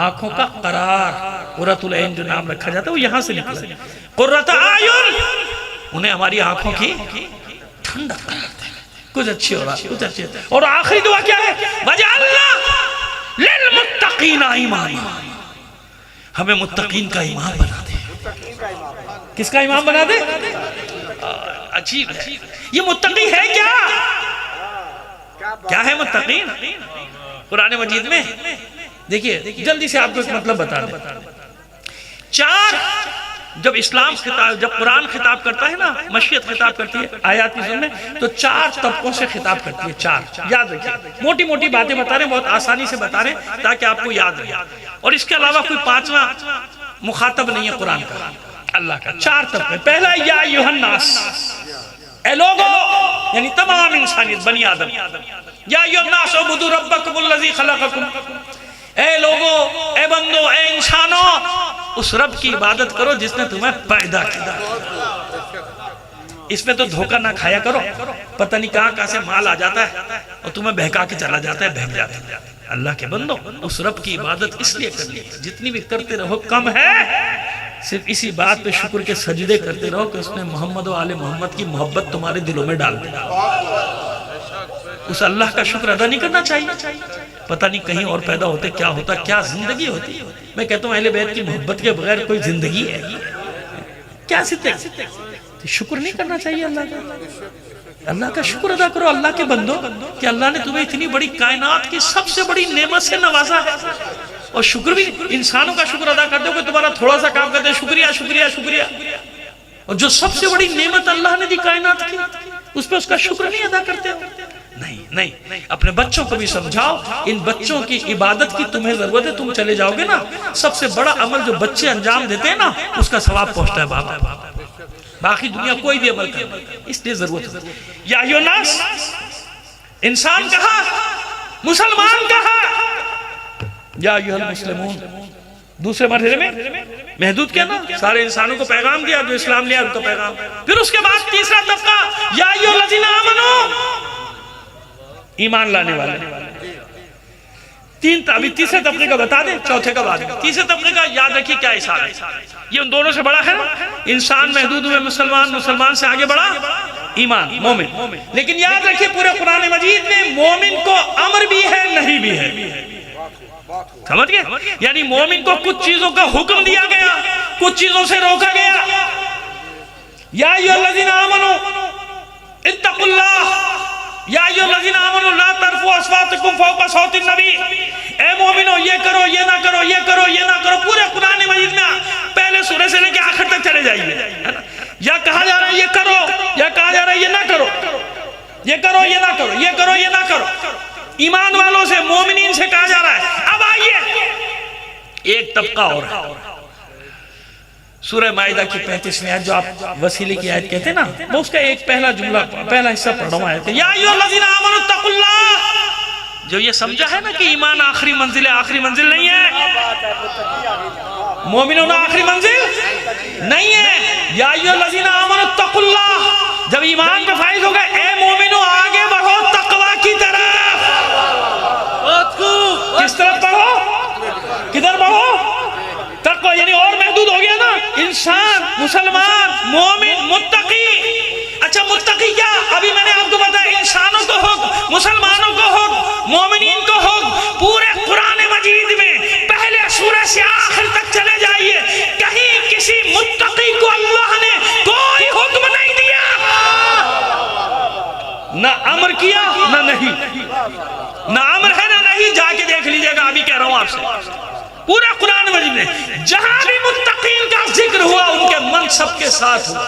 آنکھوں کا قرار. قرۃ العین جو نام رکھا جاتا ہے وہ یہاں سے نکلا ہے. قرۃ اعین, انہیں ہماری آنکھوں کی ٹھنڈک کرتے ہیں. کچھ اچھی ہو رہا کچھ اچھی. اور آخری دعا کیا ہے؟ وَجَعَلْنَا لِلْمُتَّقِينَ إِمَامًا. ہمیں متقین کا امام بنا دے. کس کا امام بنا دے؟ عجیب ہے. یہ متقی ہے کیا؟ کیا ہے متقین؟ قرآن مجید میں دیکھیے جلدی سے آپ کو ایک مطلب بتا دیں. چار جب اسلام خطاب، جب قرآن خطاب کرتا ہے نا، مشیت خطاب کرتی ہے آیات کی سننے تو چار طبقوں سے خطاب کرتی ہے. چار یاد رکھیے، موٹی موٹی باتیں بتا رہے ہیں، بہت آسانی سے بتا رہے ہیں تاکہ آپ کو یاد رہے. اور اس کے علاوہ کوئی پانچواں مخاطب نہیں ہے قرآن کا، اللہ کا. چار طبقے. پہلا یا ایھا الناس، اے لوگو، یعنی تمام انسانیت، بنی آدم. یا ایھا الناس اعبدوا ربکم الذی خلقکم، اے لوگو، اے بندو، اے انسانوں، اس رب کی عبادت کرو جس نے تمہیں پیدا کیا. اس میں تو دھوکہ نہ کھایا کرو، پتہ نہیں کہاں سے مال آ جاتا ہے اور تمہیں بہکا کے چلا جاتا ہے، بہک جاتا ہے. اللہ کے بندو، اس رب کی عبادت اس لیے کرنی ہے، جتنی بھی کرتے رہو کم ہے. صرف اسی بات پہ شکر کے سجدے کرتے رہو کہ اس نے محمد و آل محمد کی محبت تمہارے دلوں میں ڈال دیا. اس اللہ کا شکر ادا نہیں کرنا چاہیے؟ پتہ نہیں کہیں اور پیدا ہوتے کیا ہوتا، کیا زندگی ہوتی. میں کہتا ہوں اہل بیت کی محبت کے بغیر کوئی زندگی ہے کیا؟ زندگی شکر نہیں کرنا چاہیے اللہ کا. اللہ کا شکر ادا کرو اللہ کے بندو کہ اللہ نے تمہیں اتنی بڑی کائنات کی سب سے بڑی نعمت سے نوازا ہے. اور شکر بھی انسانوں کا شکر ادا کرتے ہو کہ تمہارا تھوڑا سا کام کرتے ہیں شکریہ شکریہ شکریہ. اور جو سب سے بڑی نعمت اللہ نے دی کائنات کی، اس پہ اس کا شکر نہیں ادا کرتے ہو. نہیں، اپنے بچوں کو بھی سمجھاؤ ان بچوں کی عبادت کی تمہیں ضرورت ہے. تم چلے جاؤ گے نا، سب سے بڑا عمل جو بچے انجام دیتے ہیں نا اس کا ثواب پہنچتا ہے باپ. باقی دنیا کوئی بھی عمل کرے، اس لیے ضرورت ہے. یا ایھا الناس، انسان کہا، مسلمان کہا. یا ایھا المسلمون، دوسرے مرحلے میں محدود کیا نا، سارے انسانوں کو پیغام دیا، جو اسلام لیا ان کو پیغام. پھر اس کے بعد تیسرا طبقہ، یا ایھا الذین آمنوا، ایمان لانے والے. ابھی تیسرے طبقے کا بتا دیں، چوتھے کا بعد. تیسرے طبقے کا یاد رکھیے کیا حساب ہے. یہ ان دونوں سے بڑا ہے نا، انسان محدود ہوئے مسلمان، مسلمان سے آگے بڑا ایمان، مومن. لیکن یاد رکھیے پورے قرآن مجید میں مومن کو امر بھی ہے، نہیں بھی ہے. سمجھ گئے؟ یعنی مومن کو کچھ چیزوں کا حکم دیا گیا، کچھ چیزوں سے روکا گیا. یا ایھا الذین آمنوا اتقوا اللہ، یا ایھا الذین آمنوا لا ترفعوا اصواتکم فوق صوت النبی. اے مومنو، یہ کرو، یہ نہ کرو، یہ کرو، یہ نہ کرو. پورے قرآن مجید میں پہلے سورے سے لے کے آخر تک چلے جائیے، یا کہا جا رہا ہے یہ کرو، یا کہا جا رہا ہے یہ نہ کرو، یہ کرو، یہ نہ کرو، یہ کرو، یہ نہ کرو. ایمان والوں سے، مومنین سے کہا جا رہا ہے. اب آئیے ایک طبقہ اور ہے. سورہ مائدہ کی 35ویں آیت جو آپ وسیلے کی آیت کہتے ہیں نا، وہ اس کا ایک پہلا جملہ، پہلا حصہ پڑھ رہا ہوں آیت. یا ایھا الذین آمنوا اتقوا اللہ. جو یہ سمجھا ہے نا کہ ایمان آخری منزل ہے، آخری منزل نہیں ہے. مومنون آخری منزل نہیں ہے. یا ایھا الذین آمنوا اتقوا اللہ، جب ایمان پہ فائز ہو گئے، اے مومنو آگے بڑھو تقوی کی طرف. کس طرف بڑھو؟ کدھر بڑھو؟ تقوی. یعنی اور محدود ہو گیا نا، انسان، مسلمان، مومن، متقی. اچھا متقی کیا؟ ابھی میں نے آپ کو بتایا انسانوں کو حکم، مسلمانوں کو حکم، مومنین کو حکم. پورے قرآن مجید میں پہلے سورہ سے آخر تک چلے جائیے، کہیں کسی متقی کو اللہ نے کوئی حکم نہیں دیا، نہ امر کیا نہ نہیں. نہ امر ہے نہ نہیں. جا کے دیکھ لیجئے گا، ابھی کہہ رہا ہوں آپ سے. پورے قرآن مجید میں جہاں بھی متقین کا ذکر ہوا ان کے منصب کے ساتھ ہوا.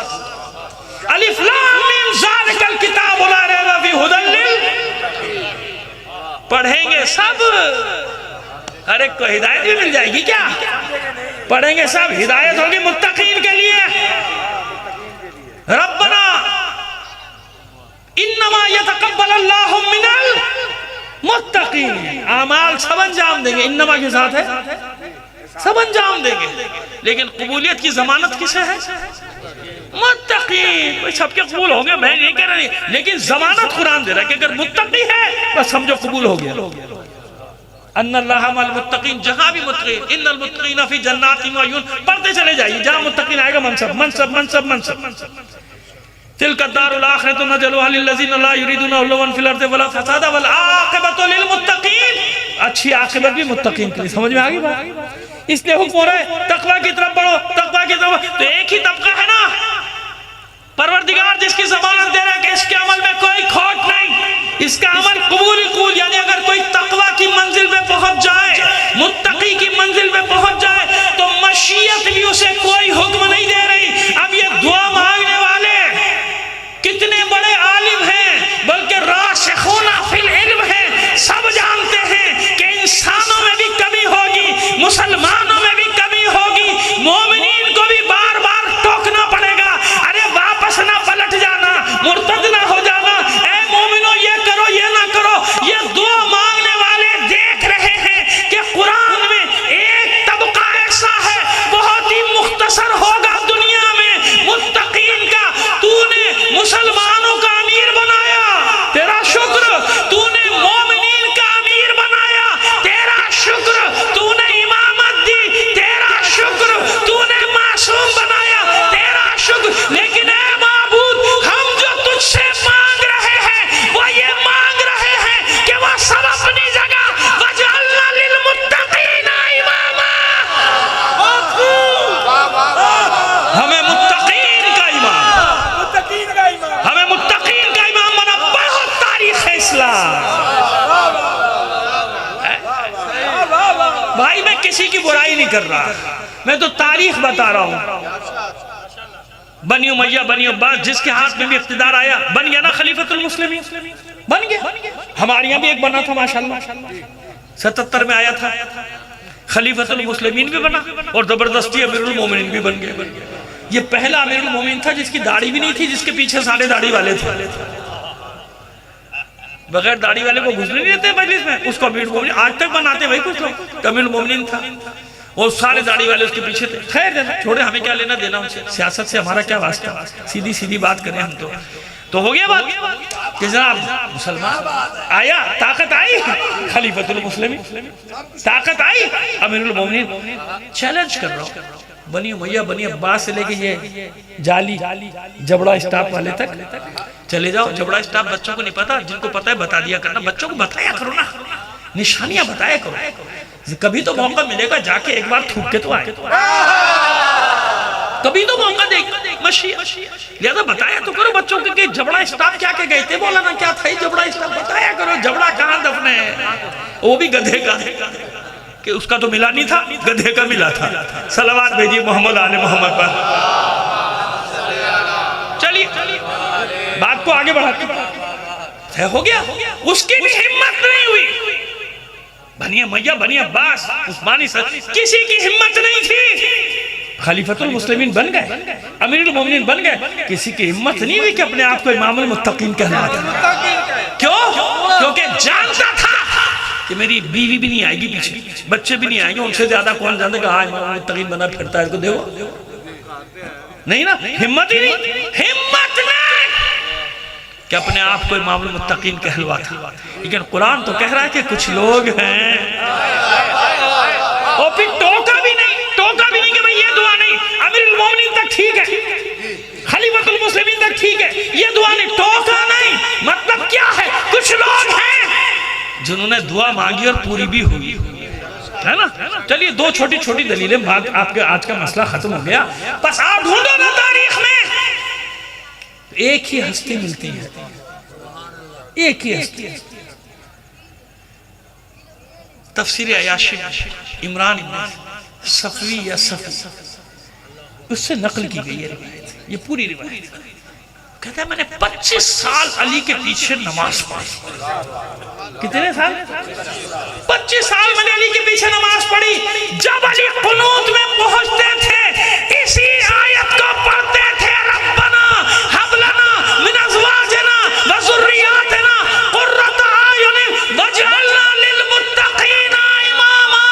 الف لام میم ذالک الکتاب لا ریب فیہ ھدی للمتقین. پڑھیں گے سب، ہر ایک کو ہدایت بھی مل جائے گی. کیا پڑھیں گے سب؟ ہدایت ہوگی متقین کے لیے. ربنا انما یتقبل اللہ من المتقین. اعمال سب انجام دیں گے، انما کے ساتھ ہے، سب انجام دیں گے. لیکن قبولیت کی ضمانت کسے ہے؟ متقین. کوئی سب کے قبول ہوں گے میں نہیں کہہ رہا، لیکن ضمانت قرآن دے رہا ہے کہ اگر متقی ہے بس سمجھو قبول ہو گیا. ان اللہ مع المتقین. جہاں بھی متقین، ان المتقین فی جنات و عیون. پڑھتے چلے جائیے، جہاں متقین آئے گا منصب منصب منصب منصب. تلک الدار الاخرۃ نجعلها للذین لا یریدون علوا فی الارض ولا فسادا والعاقبۃ للمتقین. اچھی عاقبت بھی متقین کے لیے. سمجھ میں آگئی بات؟ اس لیے حکم ہو رہا ہے تقوی کی طرف بڑھو، تقوی کی طرف. تو ایک ہی طبقہ ہے نا پروردگار جس کی ضمانت دے رہا ہے کہ اس کے عمل میں کوئی کھوٹ نہیں، اس کا عمل قبول ہی قبول. یعنی اگر کوئی تقوی کی منزل پہ پہنچ جائے، متقی کی منزل پہ پہنچ جائے، تو مشیت بھی اسے کوئی حکم نہیں دے رہی. اب یہ دعا مانگنے والے کتنے بڑے عالم ہیں، بلکہ راسخون فی العلم ہیں، سب جانتے ہیں کہ انسانوں میں بھی کمی ہوگی، مسلمانوں میں بھی کمی ہوگی، مومنین کو بھی بار بار ٹوکنا پڑے گا. ارے واپس نہ پلٹ جانا، مرتد نہ ہو جانا، اے مومنوں یہ کرو یہ نہ کرو. یہ دعا مانگنے والے دیکھ رہے ہیں کہ قرآن میں ایک طبقہ ایسا ہے بہت ہی مختصر ہوگا دنیا میں متقین کا. تو نے مسلمانوں کا امیر بنایا، تیرا شکر. تو نے مومنین کا امیر بنایا، تیرا شکر. تو نے امامت دی، تیرا شکر. تو نے معصوم بنایا، تیرا شکر. لیکن اے معبود، ہم جو تجھ سے مانگ رہے ہیں وہ یہ مانگ رہے ہیں کہ وہ سب اپنی جگہ وَجْعَلْنَا لِلْمُتَّقِينَ إِمَامًا. ہمیں متقین کا امام، ہمیں متقین کا امام بنا. بہت تاریخ ہے اسلام. بھائی میں کسی کی برائی نہیں کر رہا، میں تو تاریخ بتا رہا ہوں. بنی امیہ بنی عباس جس کے ہاتھ میں بھی اقتدار آیا بن گیا نا خلیفۃ المسلمین، بن گیا. ہمارے یہاں بھی ایک بنا تھا ماشاءاللہ، 77 میں آیا تھا. خلیفۃ المسلمین بھی بنا اور زبردستی امیر المومنین بھی بن گئے. یہ پہلا امیر المومنین تھا جس کی داڑھی بھی نہیں تھی، جس کے پیچھے سارے داڑھی والے تھے. بغیر داڑھی والے کو گزرے نہیں دیتے مجلس میں، اس کو امیر المومنین آج تک بناتے بھائی کچھ لوگ. امیر المومنین تھا اور سارے داڑھی والے اس کے پیچھے تھے. خیر چھوڑے، ہمیں کیا لینا دینا ان سے، سیاست سے ہمارا کیا واسطہ. سیدھی سیدھی بات کریں ہم تو ہو گیا بات کہ جناب مسلمان آیا، طاقت آئی خلیفۃ المسلمین، طاقت آئی امیر المومنین. چیلنج کر رہا ہوں بنی امیہ بنی عباس سے لے کے یہ جالی جبڑا اسٹاپ والے تک چلے جاؤ. جبڑا اسٹاپ بچوں کو نہیں پتا، جن کو پتا ہے بتا دیا کرنا. بچوں کو بتایا کرو نا، نشانیاں بتایا کرو. کبھی تو موقع ملے گا جا کے ایک بار تھوک کے تو آئے، کبھی تو موقع دے لہذا بتایا تو کرو بچوں کو کہ جبڑا اسٹاپ کیا کہ گئے تھے، مولانا کیا تھا یہ جبڑا اسٹاپ، بتایا کرو. جبڑا کہاں دفن ہے، وہ بھی گدھے کا کہ اس کا تو ملا نہیں تھا، گدھے کا ملا تھا. صلوات بھیجیے محمد آل محمد پر. چلیے بات کو آگے بڑھاتے ہو گیا. اس کی بھی ہمت نہیں ہوئی. بنی امیہ بنی عباس عثمانی کسی کی ہمت نہیں تھی. خلیفۃ المسلمین بن گئے، امیر المومنین بن گئے. کسی کی ہمت نہیں ہوئی کہ اپنے آپ کو امام المتقین کہنا دے. کیوں؟ کیونکہ جانتا تھا کہ میری بیوی بھی نہیں آئے گی پیچھے، بچے بھی نہیں آئیں گے. ان سے زیادہ کون جانتا کہ امام المتقین بنا پھرتا ہے، اس کو دیو نہیں نا. ہمت ہی نہیں، ہمت نہیں کہ اپنے آپ کو امام المتقین کہلوا تھا. لیکن قرآن تو کہہ رہا ہے کہ کچھ لوگ ہیں اور پھر ٹوکا بھی نہیں کہ بھئی یہ دعا نہیں. امیر المومنین تک ٹھیک ہے، خلیفۃ المسلمین تک ٹھیک ہے، یہ دعا نہیں. ٹوکا نہیں. مطلب کیا ہے؟ کچھ لوگ ہیں جنہوں نے دعا مانگی اور پوری بھی ہوئی ہے نا. چلیے دو چھوٹی چھوٹی دلیلیں، بات آپ کے آج کا مسئلہ ختم ہو گیا. بس آپ ڈھونڈو نا تاریخ میں ایک ہی ہستی ملتی ہے، ایک ہی ہستی. تفسیر عیاشی عمران صفوی یا صفی اس سے نقل کی گئی ہے روایت. یہ پوری روایت کہتا ہے میں نے 25 سال علی کے پیچھے نماز پڑھی. کتنے سال؟ 25 سال میں نے علی کے پیچھے نماز پڑھی. جب علی قنوت میں پہنچتے تھے اسی آیت کو پڑھتے تھے، ربنا ہب لنا من ازواجنا وذریاتنا قرۃ اعین واجعلنا للمتقین اماما.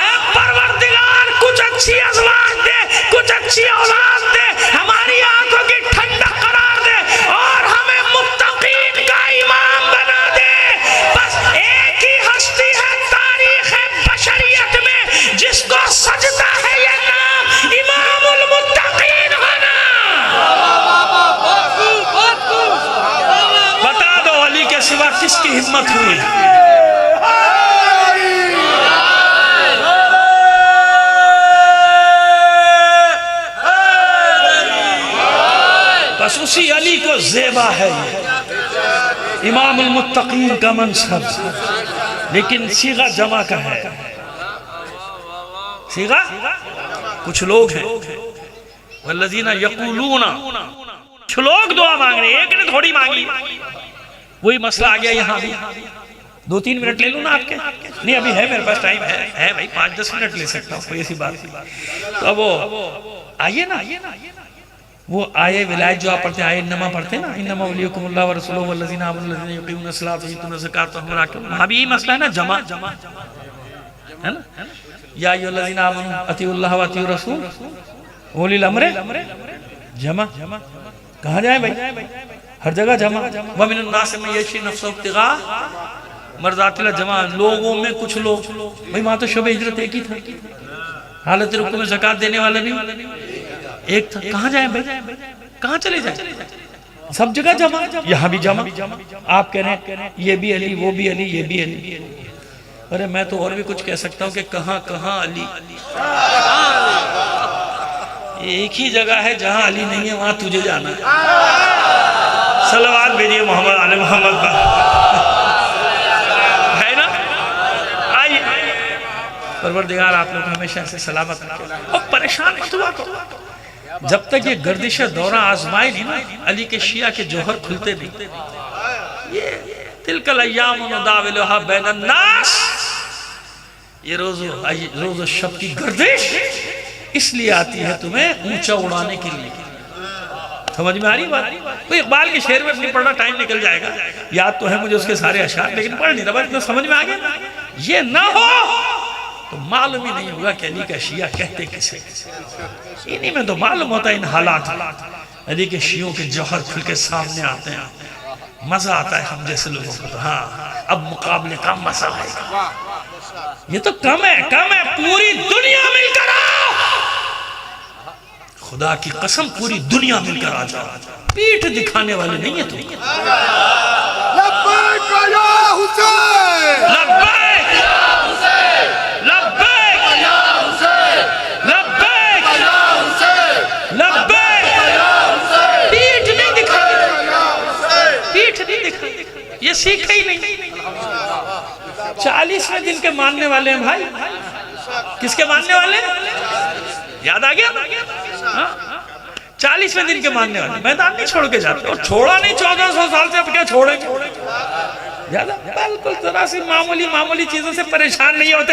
اے پروردگار کچھ اچھی ازواج دے، کچھ اچھی اولاد دے، ہماری آنکھوں کی ٹھنڈک قرار دے اور ہمیں متقین کا امام بنا دے. بس ایک ہی ہستی ہے تاریخ بشریت میں جس کو سجدہ ہے یہ نام امام المتقین ہونا. کی ہمت ہوئی. بس اسی علی کو زیبا ہے یہ امام المتقین کا منصب، لیکن صیغہ جمع کا ہے. صیغہ کچھ لوگ ہیں والذین یقولون، کچھ لوگ دعا مانگ رہے ہیں، ایک نے تھوڑی مانگی. وہی مسئلہ آ گیا یہاں بھی. 2-3 منٹ لے لوں نا آپ کے؟ نہیں ابھی ہے میرے پاس ٹائم ہے بھائی، 5-10 منٹ لے سکتا ہوں، کوئی ایسی بات. تو وہ آئیے نا، وہ آئے ولایت جو آپ پڑھتے ہیں، آئے انما پڑھتے ہیں نا، انما ولیکم اللہ ورسولہ والذین آمنوا الذین یقیمون الصلاۃ ویؤتون الزکاۃ وهم راکعون. وہاں بھی یہی مسئلہ ہے نا، جمع ہے نا. یا ایھا الذین آمنوا اطیعوا اللہ واطیعوا الرسول اولی الامر، جمع. کہاں جائیں بھائی؟ ہر جگہ جمع. ومن الناس من یشری نفسہ ابتغاء مرضات اللہ، جمع. لوگوں میں کچھ لوگ، بھائی وہاں تو شب ہجرت ایک ہی تھا، حالت رکوع میں زکاة دینے والا بھی ایک تھا. کہاں جائیں بھائی؟ کہاں چلے جائیں؟ سب جگہ جمع. یہاں بھی جمع. آپ کہہ رہے ہیں یہ بھی علی، وہ بھی علی، یہ بھی علی. ارے میں تو اور بھی کچھ کہہ سکتا ہوں کہ کہاں کہاں علی. ایک ہی جگہ ہے جہاں علی نہیں ہے، وہاں تجھے جانا ہے. صلوات بھیجئے محمد علی محمد پر، ہے نا؟ آئیے. پروردگار آپ لوگ ہمیشہ سے سلامت رکھے اور پریشان مت ہوا کرو. جب تک یہ گردش دورہ آزمائے نہیں نا، علی کے شیعہ کے جوہر کھلتے نہیں. یہ تلک الایام نداولها بین الناس، یہ روز و شب کی گردش اس لیے آتی ہے تمہیں اونچا اڑانے کے لیے. سمجھ میں آ رہی بات؟ کوئی اقبال کے شعر میں اپنی پڑھنا ٹائم نکل جائے گا، یاد تو ہے مجھے اس کے سارے اشعار، لیکن پڑھ نہیں رہا. اتنا سمجھ میں آ گیا. یہ نہ ہو تو معلوم ہی نہیں ہوگا کہ علی کا شیعہ کہتے کسے. انہی میں تو معلوم ہوتا ہے ان حالات. علی کے شیعوں کے جوہر کھل کے سامنے آتے ہیں، مزہ آتا ہے ہم جیسے لوگوں کو. تو ہاں اب مقابلے کا مزہ آئے گا. یہ تو کم ہے، پوری دنیا مل کر آؤ. خدا کی قسم پوری دنیا مل کر آ جاؤ. پیٹھ دکھانے والے نہیں ہیں تم. لبیک یا حسین، لبیک یا حسین، لبیک یا حسین، لبیک یا حسین، لبیک یا حسین. پیٹھ نہیں دکھانے، پیٹھ نہیں دکھانے. یہ سیکھا ہی نہیں. 40ویں دن کے ماننے والے ہیں بھائی. کس کے ماننے والے ہیں؟ یاد آ گیا؟ 40ویں دن کے ماننے والے. میدان نہیں چھوڑ کے جاتے، اور چھوڑا نہیں 1400 سال سے. اب کیا چھوڑیں گے؟ زیادہ بالکل ذرا سی معمولی چیزوں سے پریشان نہیں ہوتے.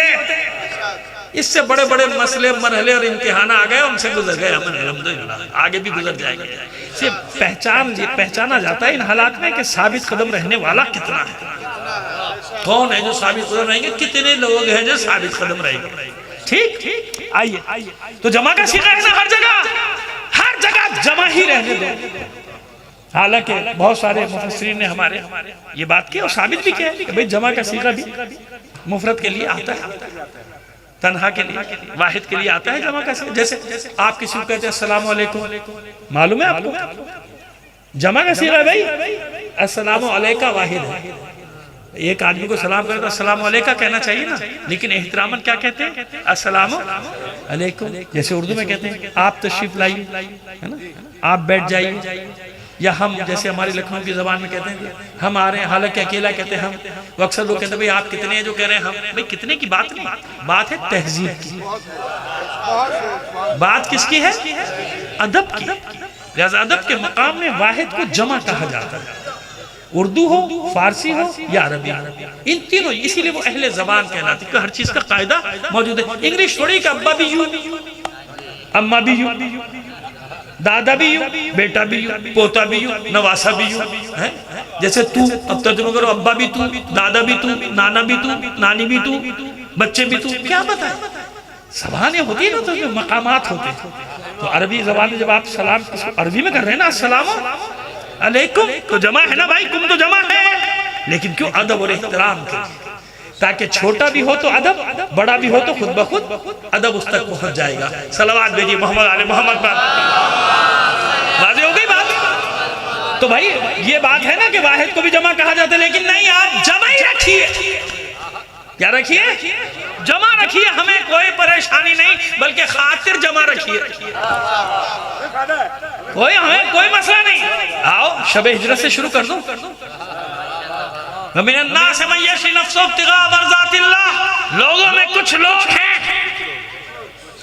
اس سے بڑے بڑے مسئلے، مرحلے اور امتحان آ گئے، ان سے گزر گئے. ہمیں الحمدللہ آگے بھی گزر جائیں گے. صرف پہچانا جاتا ہے ان حالات میں کہ ثابت قدم رہنے والا کتنا ہے. کون ہے جو ثابت قدم رہیں گے؟ کتنے لوگ ہیں جو ثابت قدم رہیں گے؟ ٹھیک. آئیے تو جمع کا صیغہ ہے نا ہر جگہ جمع ہی رہنے دیں. حالانکہ بہت سارے مفسرین نے ہمارے یہ بات کی اور ثابت بھی کیا ہے کہ بھئی جمع کا صیغہ بھی مفرد کے لیے آتا ہے، تنہا کے لیے، واحد کے لیے آتا ہے جمع کا صیغہ. جیسے آپ کسی کو کہتے ہیں السلام علیکم، معلوم ہے آپ کو جمع کا صیغہ بھئی السلام علیکہ واحد ہے. ایک آدمی کو سلام کرے تو السلام علیکہ کہنا چاہیے نا، لیکن احتراماً کیا کہتے ہیں؟ السلام علیکم. جیسے اردو میں کہتے ہیں آپ تشریف لائیے، آپ بیٹھ جائیے. یا ہم جیسے ہماری لکھنؤ کی زبان میں کہتے ہیں ہم آ رہے ہیں، حالانکہ اکیلا کہتے ہیں ہم. وہ اکثر لوگ کہتے ہیں بھئی آپ کتنے ہیں جو کہہ رہے ہیں ہم. بھئی کتنے کی بات نہیں، بات ہے تہذیب کی. بات کس کی ہے؟ ادب کی. لہذا ادب کے مقام میں واحد کو جمع کہا جاتا ہے. اردو ہو، فارسی ہو یا عربی، ان تینوں. اسی لئے وہ اہل زبان کہلاتی کہ ہر چیز کا قاعدہ موجود ہے. انگلش تھوڑی کہ ابا بھی یوں، اماں بھی یوں، دادا بھی یوں، بیٹا بھی یوں، پوتا بھی یوں، نواسا بھی یوں. جیسے تو اب ترجمہ کرو، ابا بھی تو، دادا بھی تو، نانا بھی تو، نانی بھی تو، بچے بھی تو. کیا بتائیں؟ زبانیں ہوتی ہیں نا تو مقامات ہوتے ہیں. تو عربی زبان میں جب آپ سلام عربی میں کر رہے ہیں نا السلام علیکم تو جمع ہے نا بھائی، کم تو جمع ہے. لیکن کیوں؟ ادب اور احترام کے، تاکہ چھوٹا بھی ہو تو ادب، بڑا بھی ہو تو خود بخود ادب اس تک پہنچ جائے گا. صلوات بھیجئے محمد علی محمد پر. واضح ہو گئی بات؟ تو بھائی یہ بات ہے نا کہ واحد کو بھی جمع کہا جاتا ہے، لیکن نہیں، آپ جمع ہی رکھیے. کیا رکھیے؟ جمع رکھیے، ہمیں کوئی پریشانی نہیں، بلکہ خاطر جمع رکھیے، ہمیں کوئی مسئلہ نہیں. آؤ شب ہجرت سے شروع کر دو. وَمِنَ النَّاسِ مَن يَشْرِي نَفْسَهُ ابْتِغَاءَ مَرْضَاتِ اللَّهِ. لوگوں میں کچھ لوگ ہیں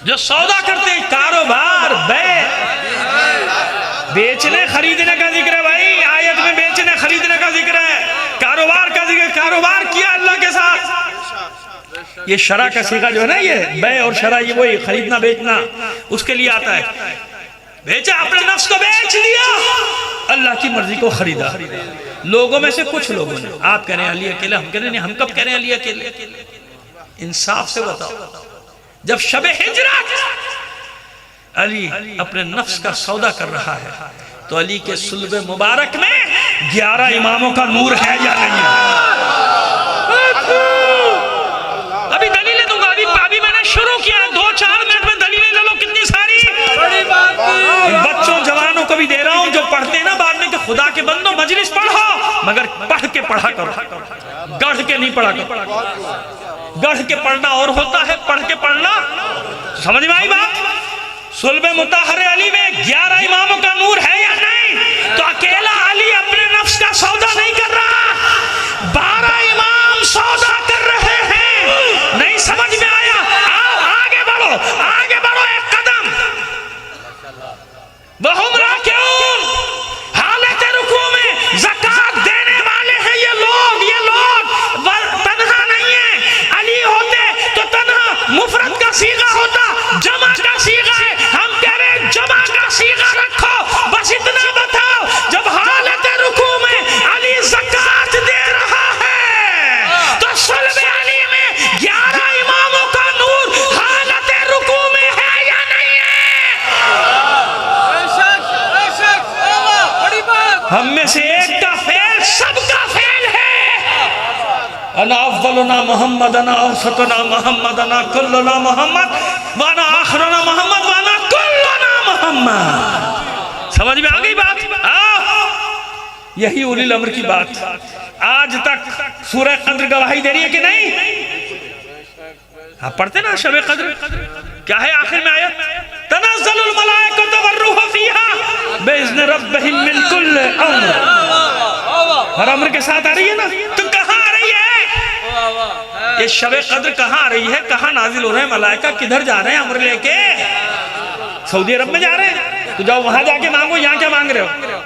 جو سودا کرتے ہیں، کاروبار، بیچنے خریدنے کا ذکر ہے. بھائی آیت میں بیچنے خریدنے کا ذکر ہے، کاروبار کا ذکر ہے. کاروبار کیا اللہ کے ساتھ. یہ شرع کا صیغہ جو ہے نا، یہ بے اور شرع، یہ وہی خریدنا بیچنا اس کے لیے آتا ہے. بیچا، اپنے نفس کو بیچ دیا، اللہ کی مرضی کو خریدا. لوگوں میں سے کچھ لوگوں نے، آپ کہہ رہے ہیں علی اکیلے، ہم کہہ رہے ہیں ہم کب کہہ رہے ہیں علی اکیلے. انصاف سے بتاؤ، جب شب ہجرت علی اپنے نفس کا سودا کر رہا ہے تو علی کے صلب مبارک میں 11 اماموں کا نور ہے یا نہیں ہے؟ ابھی دلیلیں دوں گا، ابھی میں نے شروع کیا ہے، 2-4 منٹ میں دلیلیں لے لو کتنی ساری. بچوں جوانوں کو بھی دے رہا ہوں جو پڑھتے ہیں نا بعد میں کہ خدا کے بندوں مجلس پڑھو، مگر پڑھ کے پڑھا کرو، گڑھ کے نہیں پڑھا کرو. گڑھ کے پڑھنا اور ہوتا ہے، پڑھ کے پڑھنا. سمجھ میں آئی بات؟ صلب مطہر علی میں 11 اماموں کا نور ہے یا نہیں؟ تو اکیلا علی اپنے نفس کا سودا نہیں کر رہا، 12 امام سودا کر رہے ہیں. نہیں سمجھ میں آیا؟ آؤ آگے بڑھو، آگے بڑھو ایک قدم. وَهُمْ رَاكِعُونَ، حالت رکوع میں زکوٰۃ دینے والے ہیں یہ لوگ. یہ لوگ تنہا نہیں ہیں. علی ہوتے تو تنہا مفرد کا صیغہ ہوتا، جمع کا صیغہ ہے. ہم کہہ رہے ہیں جمع کا صیغہ رکھو. بس اتنا بتاؤ، جب حالت رکوع میں علی زکوٰۃ دے رہا ہے تو صلب علی میں 11 اماموں کا نور حالت رکوع میں ہے یا نہیں ہے؟ ہم میں سے ایک کا فعل سب کا فعل ہے. انا افضلنا محمد، انا اوسطنا محمد، انا کلنا محمد، وانا آخرنا محمد، وانا کلنا محمد. سمجھ میں آگئی بات؟ یہی اولی الامر کی بات. آج تک سورہ قدر گواہی دے رہی ہے کہ نہیں؟ آپ پڑھتے نا شب قدر، کیا ہے آخر میں آیت؟ تنزل الملائکۃ والروح فیہا بإذن ربہم من کل امر. ہر امر کے ساتھ آ رہی ہے نا؟ تو کہاں آ رہی ہے؟ یہ شب قدر کہاں آ رہی ہے؟ کہاں نازل ہو رہے ہیں ملائکہ؟ کدھر جا رہے ہیں امر لے کے؟ سعودی عرب میں جا رہے ہیں؟ تو جاؤ وہاں جا کے مانگو. یہاں کیا مانگ رہے ہو؟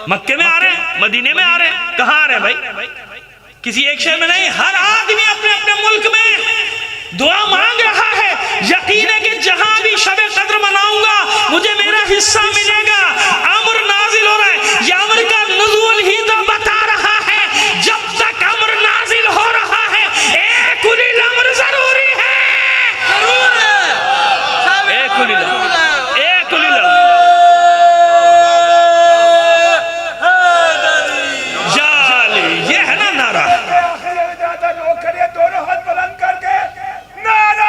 مکے میں آ رہے ہیں، مدینے میں آ رہے ہیں، کہاں آ رہے ہیں بھائی؟ کسی ایک شہر میں نہیں، ہر آدمی اپنے اپنے ملک میں دعا مانگ رہا ہے. یقین ہے کہ جہاں بھی شب قدر مناؤں گا مجھے میرا حصہ ملے گا. امر نازل ہو رہا ہے، یہ امر کا نزول ہی تو بتا رہا ہے. جب تک امر نازل ہو رہا ہے ایک اولی الامر ضروری ہے. ایک اولی الامر، ایک اولی الامر. یہ ہے نا نعرہ. دونوں ہاتھ بلند کر کے نعرہ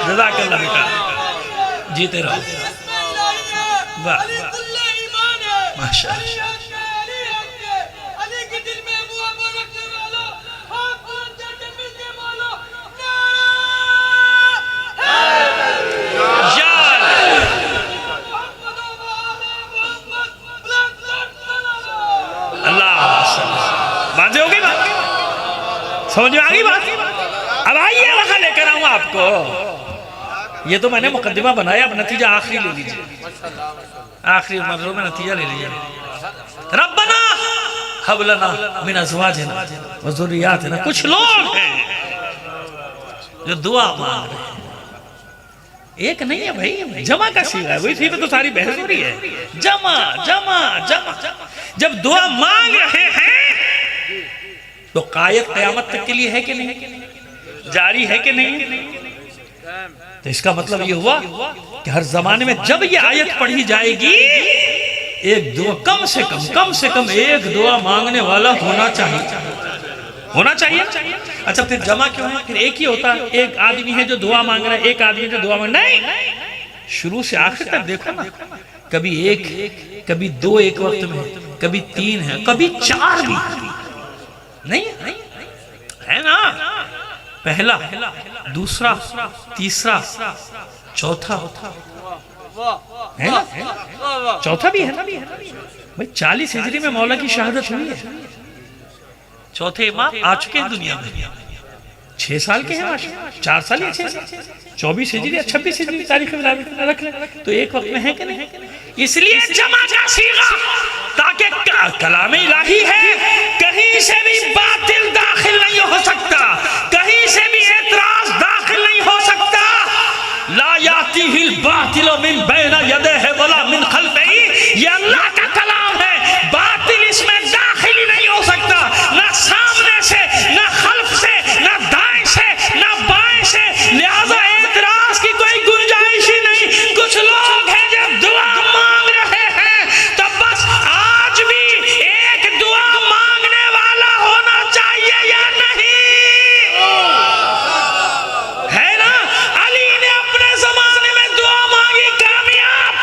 جزاک اللہ بیٹا، جیتے رہو. واہ ماشاءاللہ. باتیں ہو گئی بات؟ سمجھ میں آگئی بات؟ اب آئیے وہاں لے کر آؤں آپ کو. یہ تو میں نے مقدمہ بنایا، اب نتیجہ آخری لے لیجئے، آخری مرحلے میں نتیجہ لے لیجئے. ربنا ہب لنا من ازواجنا و ذریاتنا. کچھ لوگ ہیں جو دعا مانگ رہے ہیں. ایک نہیں ہے بھائی، جمع کا صیغہ ہے. وہی صیغہ تو ساری بحث ہو رہی ہے. جمع جمع جمع. جب دعا مانگ رہے ہیں تو قائد قیامت تک کے لیے ہے کہ نہیں؟ جاری ہے کہ نہیں؟ تو اس کا مطلب یہ ہوا کہ ہر زمانے میں جب یہ آیت پڑھی جائے گی ایک دعا کم سے کم ایک دعا مانگنے والا ہونا چاہیے. ہونا چاہیے. اچھا پھر جمع کیوں ہے؟ پھر ایک ہی ہوتا ہے. ایک آدمی ہے جو دعا مانگ رہا ہے, ایک آدمی جو دعا مانگ رہا ہے. نہیں, شروع سے آخر تک دیکھو نا, کبھی ایک, کبھی دو ایک وقت میں, کبھی تین ہے, کبھی چار بھی نہیں ہے نا. پہلا, دوسرا, تیسرا, چوتھا ہے نا, چوتھا بھی ہے نا بھئی. 40 ہجری میں مولا کی شہادت ہوئی ہے. چوتھے امام آ چکے ہیں دنیا میں, 6 سال کے ہیں, 4 سال یا 6 سال, 24 ہجری یا 26 ہجری تاریخ میں رکھ لیں تو ایک وقت میں ہے کہ نہیں. اس لیے جمع کا صیغہ تاکہ کلام الہی ہے, کہیں سے بھی باطل داخل نہیں ہو سکتا, کہیں سے بھی اعتراض داخل نہیں ہو سکتا. لا یاتیہ الباطل من بین یدیہ ولا من خلفہ, یہ اللہ کا کلام ہے, باطل اس میں داخل ہی نہیں ہو سکتا, نہ سامنے سے, نہ خلف سے, نہ دائیں سے, نہ بائیں سے. لہذا اعتراض کی کوئی گنجائش ہی نہیں. کچھ لوگ ہیں جب دعا مانگ رہے ہیں تو بس آج بھی ایک دعا مانگنے والا ہونا چاہیے یا نہیں, ہے نا. علی نے اپنے زمانے میں دعا مانگی, کامیاب.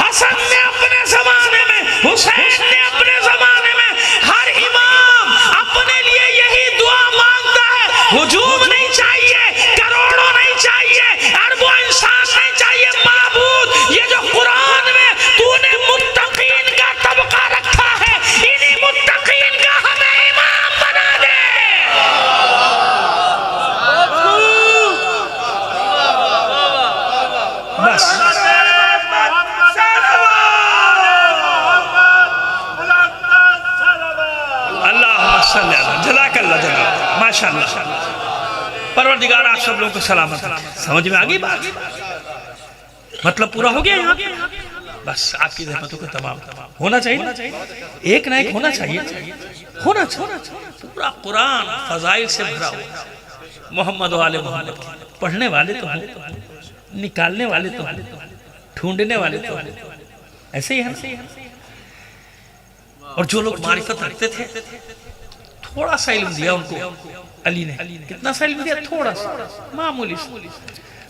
حسن نے اپنے زمانے میں, حسین نے اپنے زمانے میں, ہر امام اپنے لیے یہی دعا مانگتا ہے. ہجوم نہیں چاہیے, کروڑوں نہیں چاہیے, اربوں انسان نہیں چاہیے. معبود, یہ جو قرآن میں تو نے متقین کا طبقہ رکھا ہے, انہی متقین کا ہمیں امام بنا دے. بس اللہم صلی اللہ, جزاک اللہ جزاک, ماشاءاللہ. پروردگار آپ سب لوگوں کو سلامت. سمجھ میں آگئی بات؟ مطلب پورا ہو گیا یہاں. بس آپ کی رحمتوں کو تمام ہونا چاہیے, ایک نہ ایک ہونا چاہیے, ہونا چاہیے. پورا قرآن فضائل سے بھرا ہوا, محمد و آل محمد کی. پڑھنے والے تو ہیں, نکالنے والے تو ہیں, ڈھونڈنے والے تو ہیں, ایسے ہی ہیں. اور جو لوگ معرفت رکھتے تھے, تھوڑا سا علم دیا ان کو علی نے. کتنا سا علم دیا؟ تھوڑا سا, معمولی سا.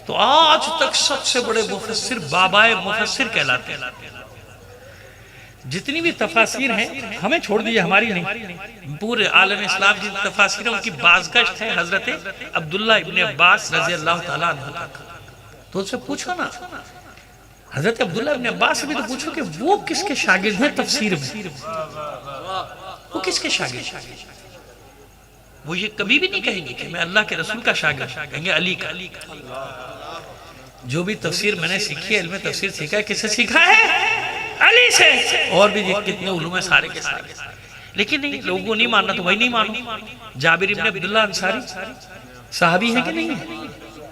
تو آج تک سب سے بڑے مفسر بابائے مفسر کہلاتے ہیں. جتنی بھی تفاسیر ہیں ہمیں چھوڑ دیجئے, ہماری نہیں, پورے عالم اسلام کی تفاسیر ہیں, ان کی بازگشت ہے حضرت عبداللہ ابن عباس رضی اللہ تعالیٰ عنہ تک. تو ان سے پوچھو نا, حضرت عبداللہ ابن عباس سے بھی تو پوچھو کہ وہ کس کے شاگرد ہیں تفسیر میں, وہ کس کے شاگرد ہیں. وہ یہ کبھی بھی نہیں کہیں گے کہ میں اللہ کے رسول کا شاگرد, کہیں گے علی کا. جو بھی تفسیر میں نے سیکھی ہے, علم تفسیر سیکھا ہے, کس سے سیکھا ہے؟ علی سے. اور بھی کتنے علوم ہیں سارے کے سارے. لیکن نہیں, لوگوں کو نہیں ماننا تو وہی نہیں مانو. جابر ابن عبداللہ انصاری صحابی ہیں کہ نہیں ہیں؟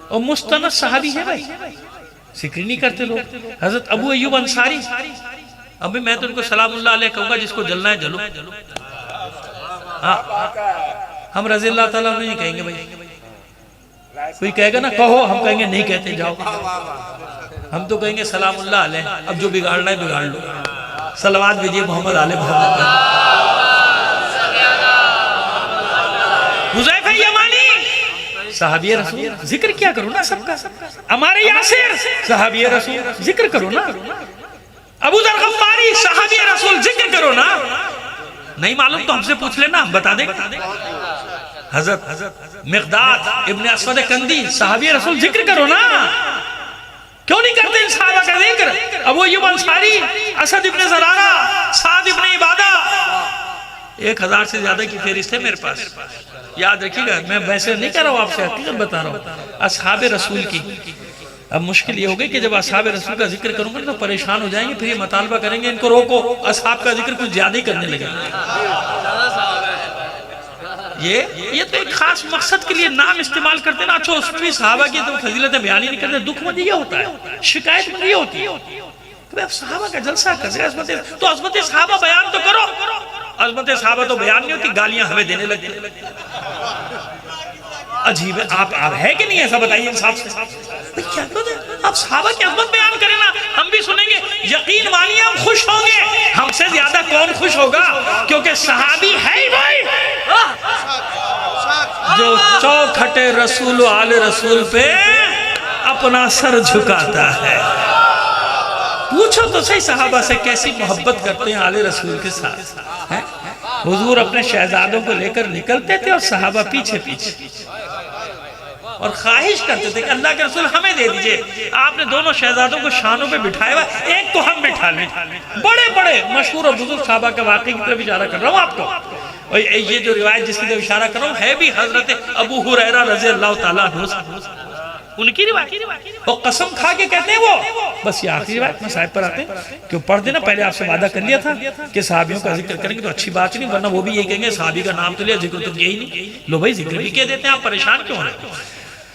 اور مستند صحابی ہیں بھائی, ذکر نہیں کرتے لوگ. حضرت ابو ایوب انصاری, ابھی میں تو ان کو سلام اللہ علیہ کہوں گا, جس کو جلنا ہے جلو. ہم رضی اللہ تعالیٰ نہیں کہیں گے بھائی. کوئی کہے گا نا کہو, ہم کہیں گے نہیں کہتے جاؤ. ہم تو کہیں گے سلام اللہ علیہ. اب جو بگاڑنا ہے بگاڑ لو. صلوات بھیجئے محمد آل محمد. حذیفہ یمانی صحابی رسول, ذکر کیا کرو نا سب کا. عمار یاسر صحابی رسول, ذکر کرو نا. ابو ذر غفاری صحابی رسول, ذکر کرو نا. نہیں معلوم تو ہم سے پوچھ لینا, ہم بتا دیں. حضرت مقداد ابن اسود کندی صحابی رسول, ذکر کرو نا. کیوں نہیں کرتے ان صحابہ کا ذکر؟ ابو ایوب انصاری, اسد ابن زرارہ, سعد ابن عبادہ. 1000 سے زیادہ کی فہرست ہے میرے پاس, یاد رکھیے گا. میں ویسے نہیں کر رہا ہوں, آپ سے حقیقت بتا رہا ہوں. اصحاب رسول کی اب مشکل یہ ہوگی کہ جب اصحاب رسول کا ذکر کروں گا تو پریشان ہو جائیں گے, پھر یہ مطالبہ کریں گے ان کو روکو, اصحاب کا ذکر کچھ زیادہ ہی کرنے لگے. یہ تو ایک خاص مقصد کے لیے نام استعمال کرتے ہیں نا. اچھا اس بھی صحابہ کی تو فضیلتیں بیان ہی نہیں کرتے. دکھ مجھے یہ ہوتا ہے, شکایت مجھے یہ ہوتی ہے کہ اب صحابہ کا جلسہ کرتے ہیں, تو عظمت صحابہ بیان تو کرو. عظمت صحابہ تو بیان نہیں ہوتی, گالیاں ہمیں دینے لگتے. عجیب ہے, آپ ہے کہ نہیں ایسا بتائیے انصاف سے. آپ صحابہ کی عظمت بیان کریں نا, ہم بھی سنیں گے. یقین مانیے ہم خوش ہوں گے. ہم سے زیادہ کون خوش ہوگا, کیونکہ صحابی ہے ہی بھائی. جو چوکھٹے رسول و آل رسول پہ اپنا سر جھکاتا ہے۔ پوچھو تو صحیح صحابہ سے کیسی محبت کرتے ہیں آل رسول کے ساتھ۔ حضور اپنے شہزادوں کو لے کر نکلتے تھے اور صحابہ پیچھے پیچھے، اور خواہش کرتے تھے کہ اللہ کے رسول ہمیں دے دیجئے۔ آپ نے دونوں شہزادوں کو شانوں پہ بٹھائے ہوا، ایک کو ہم بٹھا لیں۔ بڑے بڑے مشہور اور بزرگ صحابہ کے واقعے کی طرف اشارہ کر رہا ہوں آپ کو، اور یہ جو روایت جس کی طرف اشارہ کر رہا ہوں ہے بھی حضرت ابو ہریرہ رضی اللہ تعالیٰ عنہ ان کی روایت، اور قسم کھا کے کہتے ہیں وہ، بس یہ آخری روایت میں صاحب پر آتے ہیں کہ پڑھ دینا، پہلے آپ سے وعدہ کر لیا تھا کہ صحابیوں کا ذکر کریں گے تو اچھی بات نہیں، ورنہ وہ بھی یہ کہیں گے صحابی کا نام تو لیا ذکر تو یہی نہیں، لو بھائی ذکر بھی کہہ دیتے ہیں، آپ پریشان کیوں ہیں؟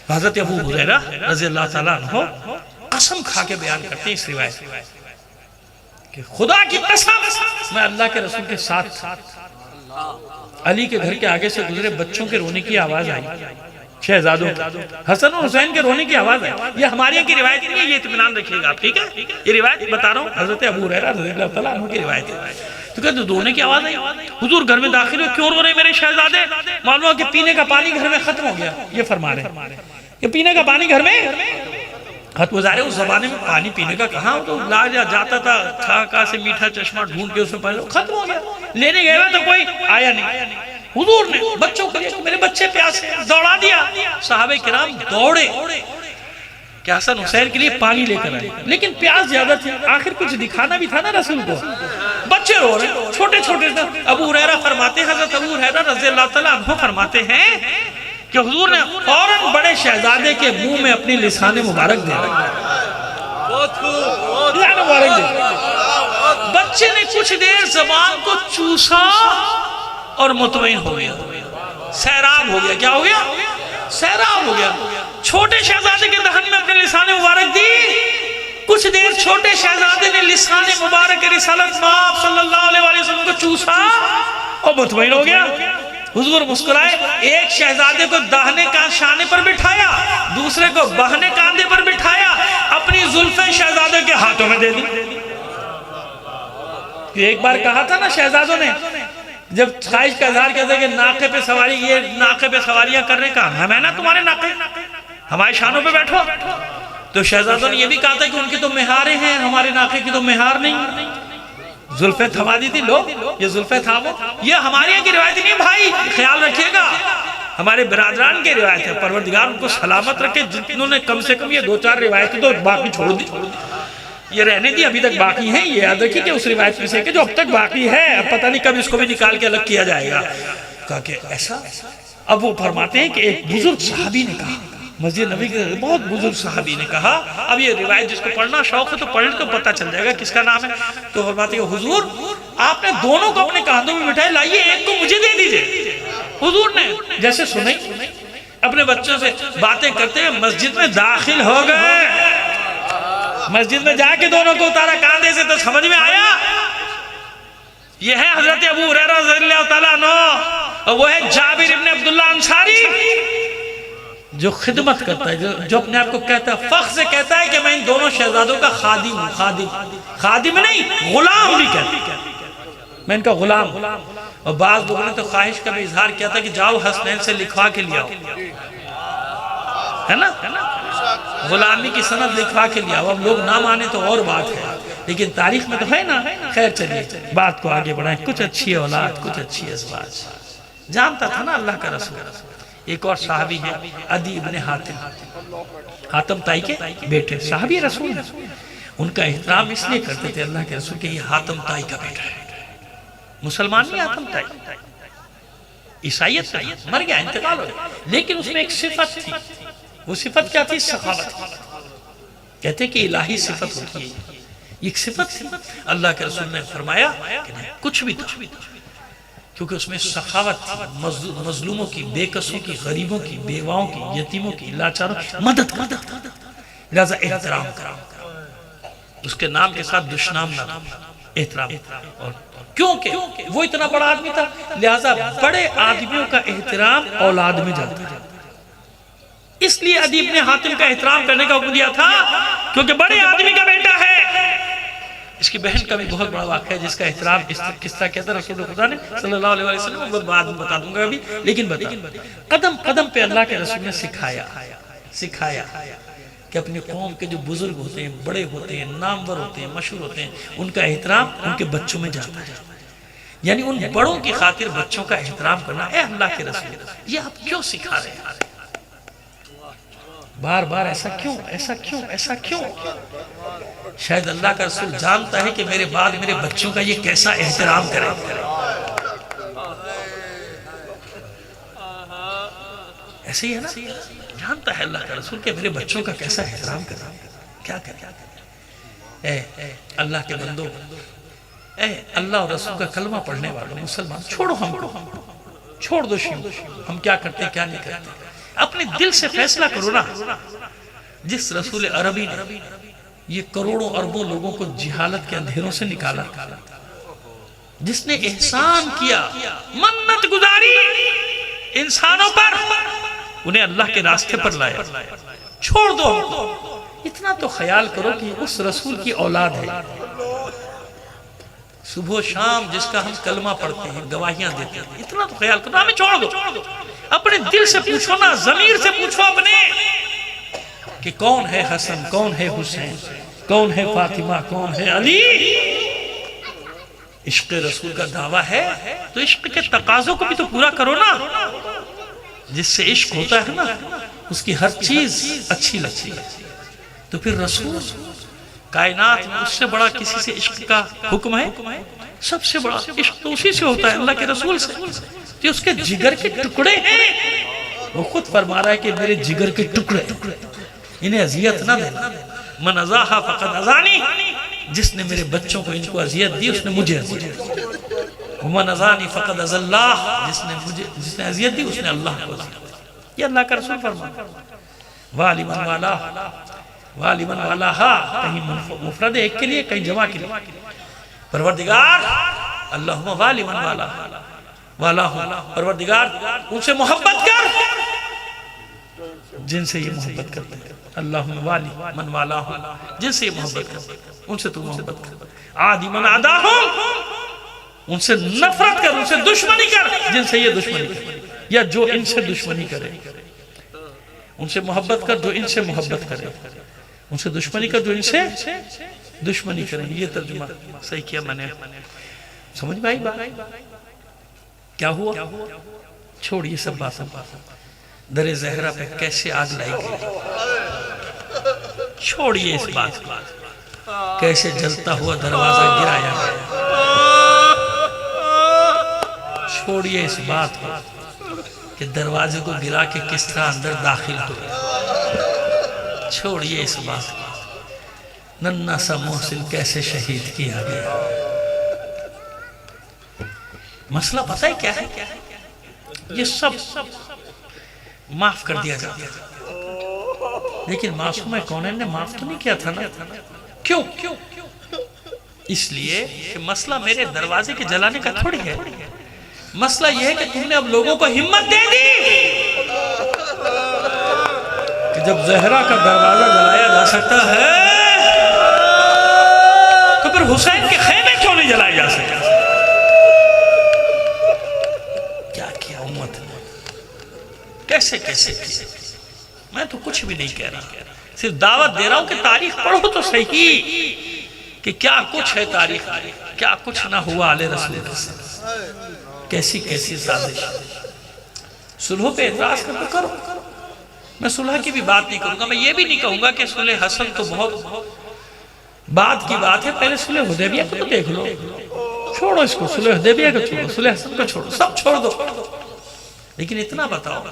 حضرت ابو ہریرہ رضی اللہ تعالیٰ عنہ قسم کھا کے بیان کرتے ہیں اس روایت کہ خدا کی قسم میں اللہ کے رسول کے ساتھ علی کے گھر کے آگے سے گزرے، بچوں کے رونے کی آواز آئی، شہزادوں حسن اور حسین کے رونے کی آواز آئی۔ یہ ہمارے یہاں کی روایت نہیں ہے، یہ اطمینان رکھیے گا آپ، ٹھیک ہے؟ یہ روایت بتا رہا ہوں حضرت ابو ہریرہ رضی اللہ تعالیٰ عنہ کی روایت ہے۔ تو کہتے رونے کی آواز آئی، حضور گھر میں داخل ہوئے، کیوں رو رہے میرے شہزادے؟ معلوم ہے کہ پینے کا پانی گھر میں ختم ہو گیا، یہ فرما رہے ہیں کہ پینے کا پانی گھر میں ختم ہو جائے۔ اس زمانے میں پانی پینے کا کہاں تو لایا جاتا تھا، کھا سے میٹھا چشمہ ڈھونڈ کے اس میں پہلے ختم ہو گیا، لینے گئے ہوئے تو کوئی آیا نہیں۔ حضور نے بچوں کو لیا، میرے بچے پیاسے، دوڑا دیا، صحابہ کرام دوڑے کہ حسن حسین کے لیے پانی لے کر آئے، لیکن پیاس زیادہ تھی، آخر کچھ دکھانا بھی تھا نا رسول کو۔ بچے رو رہے ہیں، چھوٹے چھوٹے، ابو ہریرہ فرماتے ہیں، حضرت ابو ہریرہ رضی اللہ تعالیٰ عنہ فرماتے ہیں کہ حضور نے فوراً بڑے شہزادے کے منہ میں اپنی لسان مبارک دے بچے نے کچھ دیر زبان کو چوسا اور مطمئن ہو گیا، سیراب ہو گیا۔ کیا ہو گیا؟ سیراب ہو گیا۔ چھوٹے شہزادے کے دہن میں اپنے لسان مبارک دی، کچھ دیر چھوٹے شہزادے نے لسان مبارک رسالت مآب صلی اللہ علیہ وسلم کو چوسا اور مطمئن ہو گیا۔ حضور مسکرائے، ایک شہزادے کو داہنے کا شانے پر بٹھایا، دوسرے کو بہنے کاندھے پر بٹھایا، اپنی زلفیں شہزادے کے ہاتھوں میں دے دی۔ ایک بار کہا تھا نا شہزادوں نے، جب خواہش کا اظہار کیا تھا کہ ناقے پہ سواری، یہ ناقے پہ سواریاں کرنے کا ہمیں نا تمہارے ناقے، ہمارے شانوں پہ بیٹھو، تو شہزادوں نے یہ بھی کہا تھا کہ ان کی تو مہاریں ہیں، ہمارے ناقے کی تو مہار نہیں، زلفیں تھما دی تھی، لو یہ زلفیں تھامو۔ یہ ہمارے یہاں کی روایت نہیں بھائی، خیال رکھیے گا، ہمارے برادران کی روایت ہے، پروردگار ان کو سلامت رکھے، جنہوں نے کم سے کم یہ 2-4 روایتیں تو باقی چھوڑ دی، یہ رہنے دی، ابھی تک باقی ہیں، یہ یاد رکھیے کہ اس روایت میں سے کہ جو اب تک باقی ہے، اب پتہ نہیں کب اس کو بھی نکال کے الگ کیا جائے گا۔ کہا کہ ایسا؟ اب وہ فرماتے ہیں کہ ایک بزرگ صحابی نے کہا، مسجد نبی کے بہت بزرگ صحابی نے کہا، اب یہ روایت جس کو پڑھنا شوق ہے تو پڑھ تو پتہ چل جائے گا کس کا نام ہے۔ تو فرماتے ہیں حضور آپ نے دونوں کو اپنے کاندھوں میں بٹھائے، لائیے ایک کو مجھے دے دیجئے۔ حضور نے جیسے سنیں اپنے بچوں سے باتیں کرتے ہیں، مسجد میں داخل ہو گئے، مسجد میں جا کے دونوں کو اتارا کاندھے سے، تو سمجھ میں آیا یہ ہے حضرت ابو ہریرہ رضی اللہ تعالیٰ عنہ، اور وہ ہے جابر ابن عبداللہ انصاری، جو خدمت کرتا ہے، جو اپنے آپ کو کہتا ہے، فخر سے کہتا ہے کہ میں ان دونوں شہزادوں کا خادم ہوں، خادم نہیں غلام بھی کہتا، میں ان کا غلام۔ اور بعض لوگوں نے تو خواہش کا بھی اظہار کیا تھا کہ جاؤ حسنین سے لکھوا کے لیا ہے نا، غلامی کی سند لکھوا کے لیا، اب لوگ نہ مانے تو اور بات ہے، لیکن تاریخ میں تو ہے نا۔ خیر چلیے بات کو آگے بڑھائیں، کچھ اچھی اولاد، کچھ اچھی ازواج، جانتا تھا نا اللہ کا رسول۔ ایک اور صحابی ہے عدی ابن حاتم تائی کے بیٹے، صحابی رسول ہیں، ان کا احترام اس لیے کرتے تھے اللہ کے رسول کہ یہ حاتم تائی کا بیٹا ہے، مسلمان نہیں حاتم تائی، عیسائیت سے مر گیا، انتقال ہو گیا، لیکن اس میں ایک صفت تھی، وہ صفت کیا تھی؟ سخاوت۔ کہتے کہ الہی صفت ہوتی ہے، ایک صفت تھی، اللہ کے رسول نے فرمایا کہ نہیں کچھ بھی تھا، کیونکہ اس میں سخاوت تھی، مظلوموں کی، بے کسوں کی، غریبوں کی، بیواؤں کی، یتیموں کی، لاچاروں کی مدد کرتا، لہذا احترام کرا، اس کے نام کے ساتھ دشنام نہ احترام، اور کیونکہ وہ اتنا بڑا آدمی تھا، لہذا بڑے آدمیوں کا احترام اولاد میں جاتا ہے، اس لیے عدی ابن حاتم کا احترام کرنے کا حکم دیا تھا، کیونکہ بڑے آدمی کا بیٹا ہے، اس کی بہن کا بھی بہت بڑا واقعہ ہے جس کا احترام کس طرح کہتا رسول خدا نے صلی اللہ علیہ وسلم، وہ بعد میں بتا دوں گا ابھی، لیکن قدم قدم پہ اللہ کے رسول نے سکھایا کہ اپنی قوم کے جو بزرگ ہوتے ہیں، بڑے ہوتے ہیں، نامور ہوتے ہیں، مشہور ہوتے ہیں، ان کا احترام ان کے بچوں میں جاتا ہے. یعنی ان بڑوں کی خاطر بچوں کا احترام کرنا. اے اللہ کے رسول، یہ آپ کیوں سکھا رہے ہیں؟ بار بار ایسا کیوں؟ شاید اللہ کا رسول جانتا ہے کہ میرے بعد میرے بچوں کا یہ کیسا احترام کرے. ایسے ہی ہے نا، جانتا ہے اللہ کا رسول کہ میرے بچوں کا کیسا احترام کرنا. کیا کرے؟ اے اللہ کے بندو، اے اللہ اور رسول کا کلمہ پڑھنے والوں مسلمان، چھوڑو ہم کو، چھوڑ دو شیعوں، ہم کیا کرتے کیا نہیں کرتے. اپنے دل سے فیصلہ کرو نا. جس رسول عربی نے یہ کروڑوں اربوں لوگوں کو جہالت کے اندھیروں سے نکالا، جس نے احسان کیا، منت گزاری انسانوں پر، انہیں اللہ کے راستے پر لایا، چھوڑ دو. اتنا تو خیال کرو کہ اس رسول کی اولاد ہے، صبح و شام جس کا ہم کلمہ پڑھتے ہیں، گواہیاں دیتے ہیں. اتنا تو خیال کرو، ہمیں چھوڑ دو. اپنے دل سے پوچھو نا، ضمیر سے پوچھو اپنے کہ کون ہے حسن، کون ہے حسین، کون ہے فاطمہ، کون ہے علی. عشق رسول کا دعویٰ ہے تو عشق کے تقاضوں کو بھی تو پورا کرو نا. جس سے عشق ہوتا ہے نا، اس کی ہر چیز اچھی لگتی ہے. تو پھر رسول کائنات میں اس سے بڑا کسی سے عشق کا حکم ہے؟ سب سے بڑا عشق تو اسی سے ہوتا ہے، اللہ کے رسول سے. کہ اس کے جگر کے ٹکڑے ہیں. وہ خود فرما رہا ہے کہ میرے جگر کے ٹکڑے انہیں اذیت نہ دینا. من ازاہا فقد ازانی، جس نے میرے بچوں کو ان کو اذیت دی اس نے مجھے اذیت دی. ومن ازانی فقد از اللہ، جس نے اذیت دی اس نے اللہ کو اذیت دی. یہ اللہ کا رسول فرماتا. والی من والا، والی من والاہا، کہیں مفرد ایک کے لیے، کہیں جمع کے لیے. پروردگار اللہم والی من والا والا ہوں، پروردگار ان سے محبت کر جن سے یہ محبت کرتے ہیں. اللہم والی من والا ہوں، جن سے یہ محبت کرتے ہیں ان سے تو محبت کر. عادی من عدا ہوں، ان سے نفرت کر، ان سے دشمنی کر جن سے یہ دشمنی کرے، یا جو ان سے دشمنی کرے. ان سے محبت کر جو ان سے محبت کرے، ان سے دشمنی کر جو ان سے دشمنی کریں. یہ ترجمہ صحیح کیا میں نے. سمجھ میں آئی بات؟ کیا ہوا؟ چھوڑیے سب باتیں. در زہرہ پہ کیسے آگ لائی گئی، چھوڑیے اس بات کو. کیسے جلتا ہوا دروازہ گرایا گیا، چھوڑیے اس بات کو کہ دروازے کو گرا کے کس طرح اندر داخل ہوئے. چھوڑیے اس بات کو. ننھا سا محسن کیسے شہید کیا گیا. مسئلہ پتہ ہے کیا ہے؟ یہ سب معاف کر دیا جاتا ہے، لیکن معصوم کونین نے معاف تو نہیں کیا تھا نا. کیوں؟ اس لیے کہ مسئلہ میرے دروازے کے جلانے کا تھوڑی ہے. مسئلہ یہ ہے کہ تم نے اب لوگوں کو ہمت دے دی کہ جب زہرہ کا دروازہ جلایا جا سکتا ہے تو پھر حسین کے خیمے کیوں نہیں جلائے جا سکتے. کیا کیا امت نے، کیسے میں تو کچھ بھی نہیں کہہ رہا، صرف دعوت دے رہا ہوں کہ تاریخ پڑھو تو صحیح کہ کیا کچھ ہے تاریخ، کیا کچھ نہ ہوا علیہ رسول اللہ. کیسی سازش. صلح پہ اعتراض کرو. میں صلح کی بھی بات نہیں کروں گا. میں یہ بھی نہیں کہوں گا کہ صلح حسن تو بہت بعد کی بات ہے. پہلے صلح حدیبیہ کو دیکھ لو. چھوڑو اس کو، صلح حدیبیہ کو چھوڑو، صلح حسن کو چھوڑو، سب چھوڑ دو. لیکن اتنا بتاؤ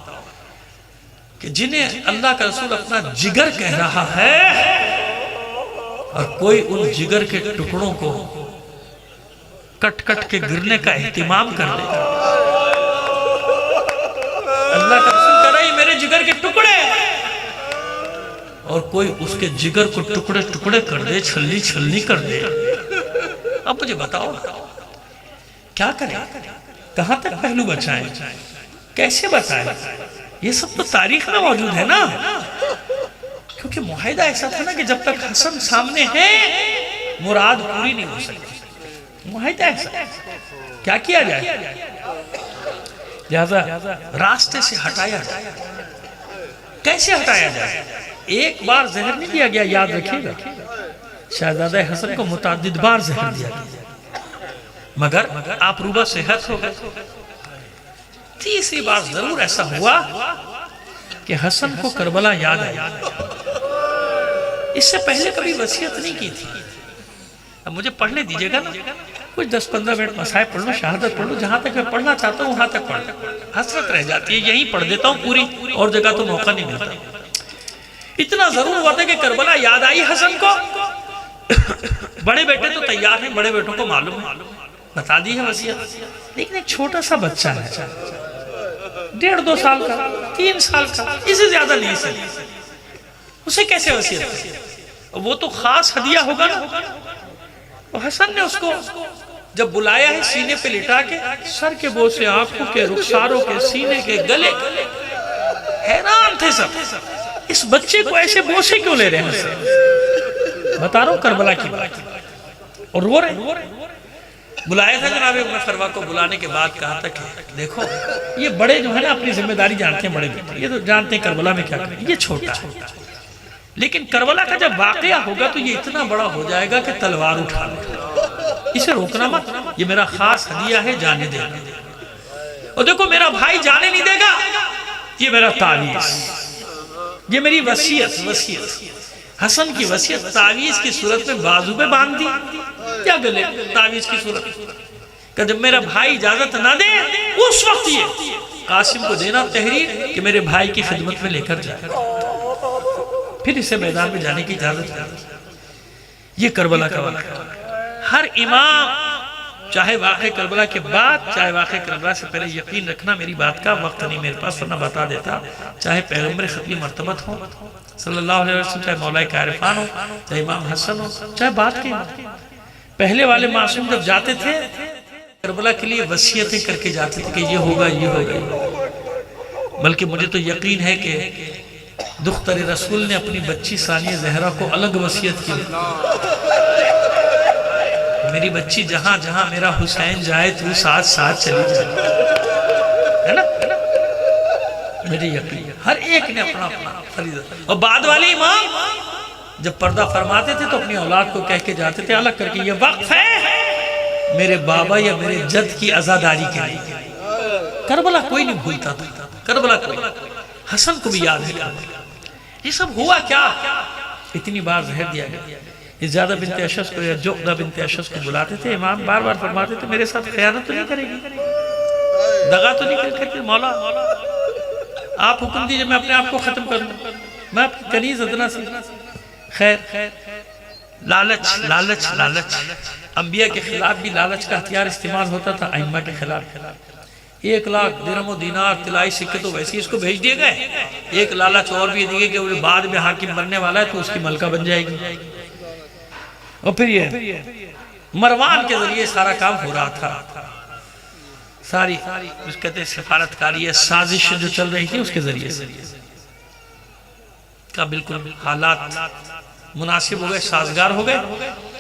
کہ جنہیں اللہ کا رسول اپنا جگر کہہ رہا ہے اور کوئی ان جگر کے ٹکڑوں کو کٹ کے گرنے کا اہتمام کر لے. اللہ کا رسول کہہ رہا ہے میرے جگر کے ٹکڑے، اور کوئی اس کے جگر کو ٹکڑے کر دے، چھلنی کر دے. اب مجھے بتاؤ کیا کریں، کہاں تک پہلو بچائیں، کیسے بچائیں. یہ سب تو تاریخ میں موجود ہے نا. کیونکہ معاہدہ ایسا تھا نا کہ جب تک حسن سامنے ہے مراد پوری نہیں ہو سکتی، معاہدہ ایسا کیا کیا جائے؟ لہذا راستے سے ہٹایا جائے۔ کیسے ہٹایا جائے؟ ایک بار زہر نہیں دیا گیا، یاد رکھیے گا، شہزادہ حسن کو متعدد بار زہر دیا گیا، مگر آپ روبہ صحت ہو گئے۔ تیسری بار ضرور ایسا ہوا کہ حسن کو کربلا یاد آیا۔ اس سے پہلے کبھی وصیت نہیں کی تھی۔ اب مجھے پڑھنے دیجئے گا نا، کچھ 10-15 منٹ مصائب پڑھ لوں، شہادت پڑھ لوں، جہاں تک میں پڑھنا چاہتا ہوں وہاں تک پڑھ لوں۔ حسرت رہ جاتی ہے، یہیں پڑھ دیتا ہوں پوری، اور جگہ تو موقع نہیں ملتا۔ اتنا ضرور ہوا تھا کہ کربلا یاد آئی حسن کو۔ بڑے بیٹے تو تیار ہیں، بڑے بیٹوں کو معلوم ہے، بتا دی ہے وصیت، لیکن ایک چھوٹا سا بچہ ہے، 1.5-2 سال کا، 3 سال کا، اسے زیادہ نہیں سکتی، اسے کیسے وصیت کرے؟ وہ تو خاص ہدیہ ہوگا نا۔ حسن نے اس کو جب بلایا ہے سینے پہ لٹا کے، سر کے بوسے، آنکھوں کے، رخساروں کے، سینے کے، گلے کے، حیران تھے سب، اس بچے کو ایسے بوسے کیوں لے رہے ہیں؟ بتا رہا ہوں کربلا کی بات، اور رو رہے۔ بلایا تھا جناب ابن فروا کو، بلانے کے بعد کہا تھا کہ دیکھو یہ بڑے جو ہے نا اپنی ذمہ داری جانتے ہیں، بڑے بیٹے یہ تو جانتے ہیں کربلا میں کیا کریں، یہ چھوٹا ہے، لیکن کربلا کا جب واقعہ ہوگا تو یہ اتنا بڑا ہو جائے گا کہ تلوار اٹھا لے، اسے روکنا مت، یہ میرا خاص ہدیہ ہے، جانے دے گا۔ اور دیکھو میرا بھائی جانے نہیں دے گا، یہ میرا تعویذ، یہ میری وصیت، حسن کی وصیت تعویذ کی صورت میں بازو پہ باندھ دی یا گلے، تعویذ کی صورت کہ جب میرا بھائی اجازت نہ دے اس وقت یہ قاسم کو دینا تحریر کہ میرے بھائی کی خدمت میں لے کر جائے، پھر اسے میدان میں جانے کی اجازت ہے۔ یہ کربلا کا واقعہ۔ ہر امام چاہے واقع کربلا کے بعد چاہے واقع کربلا سے پہلے یقین رکھنا، میری بات کا وقت نہیں میرے پاس ورنہ بتا دیتا، چاہے پیغمبر ختمی مرتبت ہو صلی اللہ علیہ وسلم، چاہے مولا عارفان ہو، چاہے امام حسن ہو، چاہے بعد کے پہلے والے معصوم جب جاتے تھے کربلا کے لیے وصیتیں کر کے جاتے تھے کہ یہ ہوگا یہ ہوگا، بلکہ مجھے تو یقین ہے کہ دختر رسول نے اپنی بچی ثانیہ زہرا کو الگ وصیت کی، میری بچی جہاں جہاں میرا حسین جائے تو ساتھ ساتھ چلی جائے، ہے نا؟ میری یقین ہر ایک نے اپنا اپنا فریضہ۔ اور بعد والے امام جب پردہ فرماتے تھے تو اپنی اولاد کو کہہ کے جاتے تھے الگ کر کے یہ وقف ہے میرے بابا یا میرے جد کی عزاداری کے لیے۔ کربلا کوئی نہیں بھولتا تھا، کربلا کوئی، حسن کو بھی یاد ہے کربلا۔ یہ سب ہوا کیا؟ اتنی بار زہر دیا گیا۔ یہ زیادہ بنت اشعث کو یا جعدہ بنت اشعث کو بلاتے تھے، امام بار بار فرماتے تھے میرے ساتھ خیانت تو نہیں کرے گی، دغا تو نہیں کرے، مولا آپ حکم دیجئے میں اپنے آپ کو ختم کر دوں، میں اپنی کنیز ادنا سی۔ خیر لالچ لالچ لالچ، انبیاء کے خلاف بھی لالچ کا ہتھیار استعمال ہوتا تھا، ائمہ کے خلاف 1 لاکھ درہم و دینار طلائی سکے تو ویسے اس کو بھیج دیے گئے، ایک لالچ اور بھی دیے کہ وہ بعد میں حاکم بننے والا ہے تو اس کی ملکہ بن جائے گی۔ اور پھر یہ مروان کے ذریعے سارا کام ہو رہا تھا، ساری اس کہتے ہیں سفارتکاری ہے، سازش جو چل رہی تھی اس کے ذریعے سے کا بالکل حالات مناسب ہو گئے، سازگار ہو گئے۔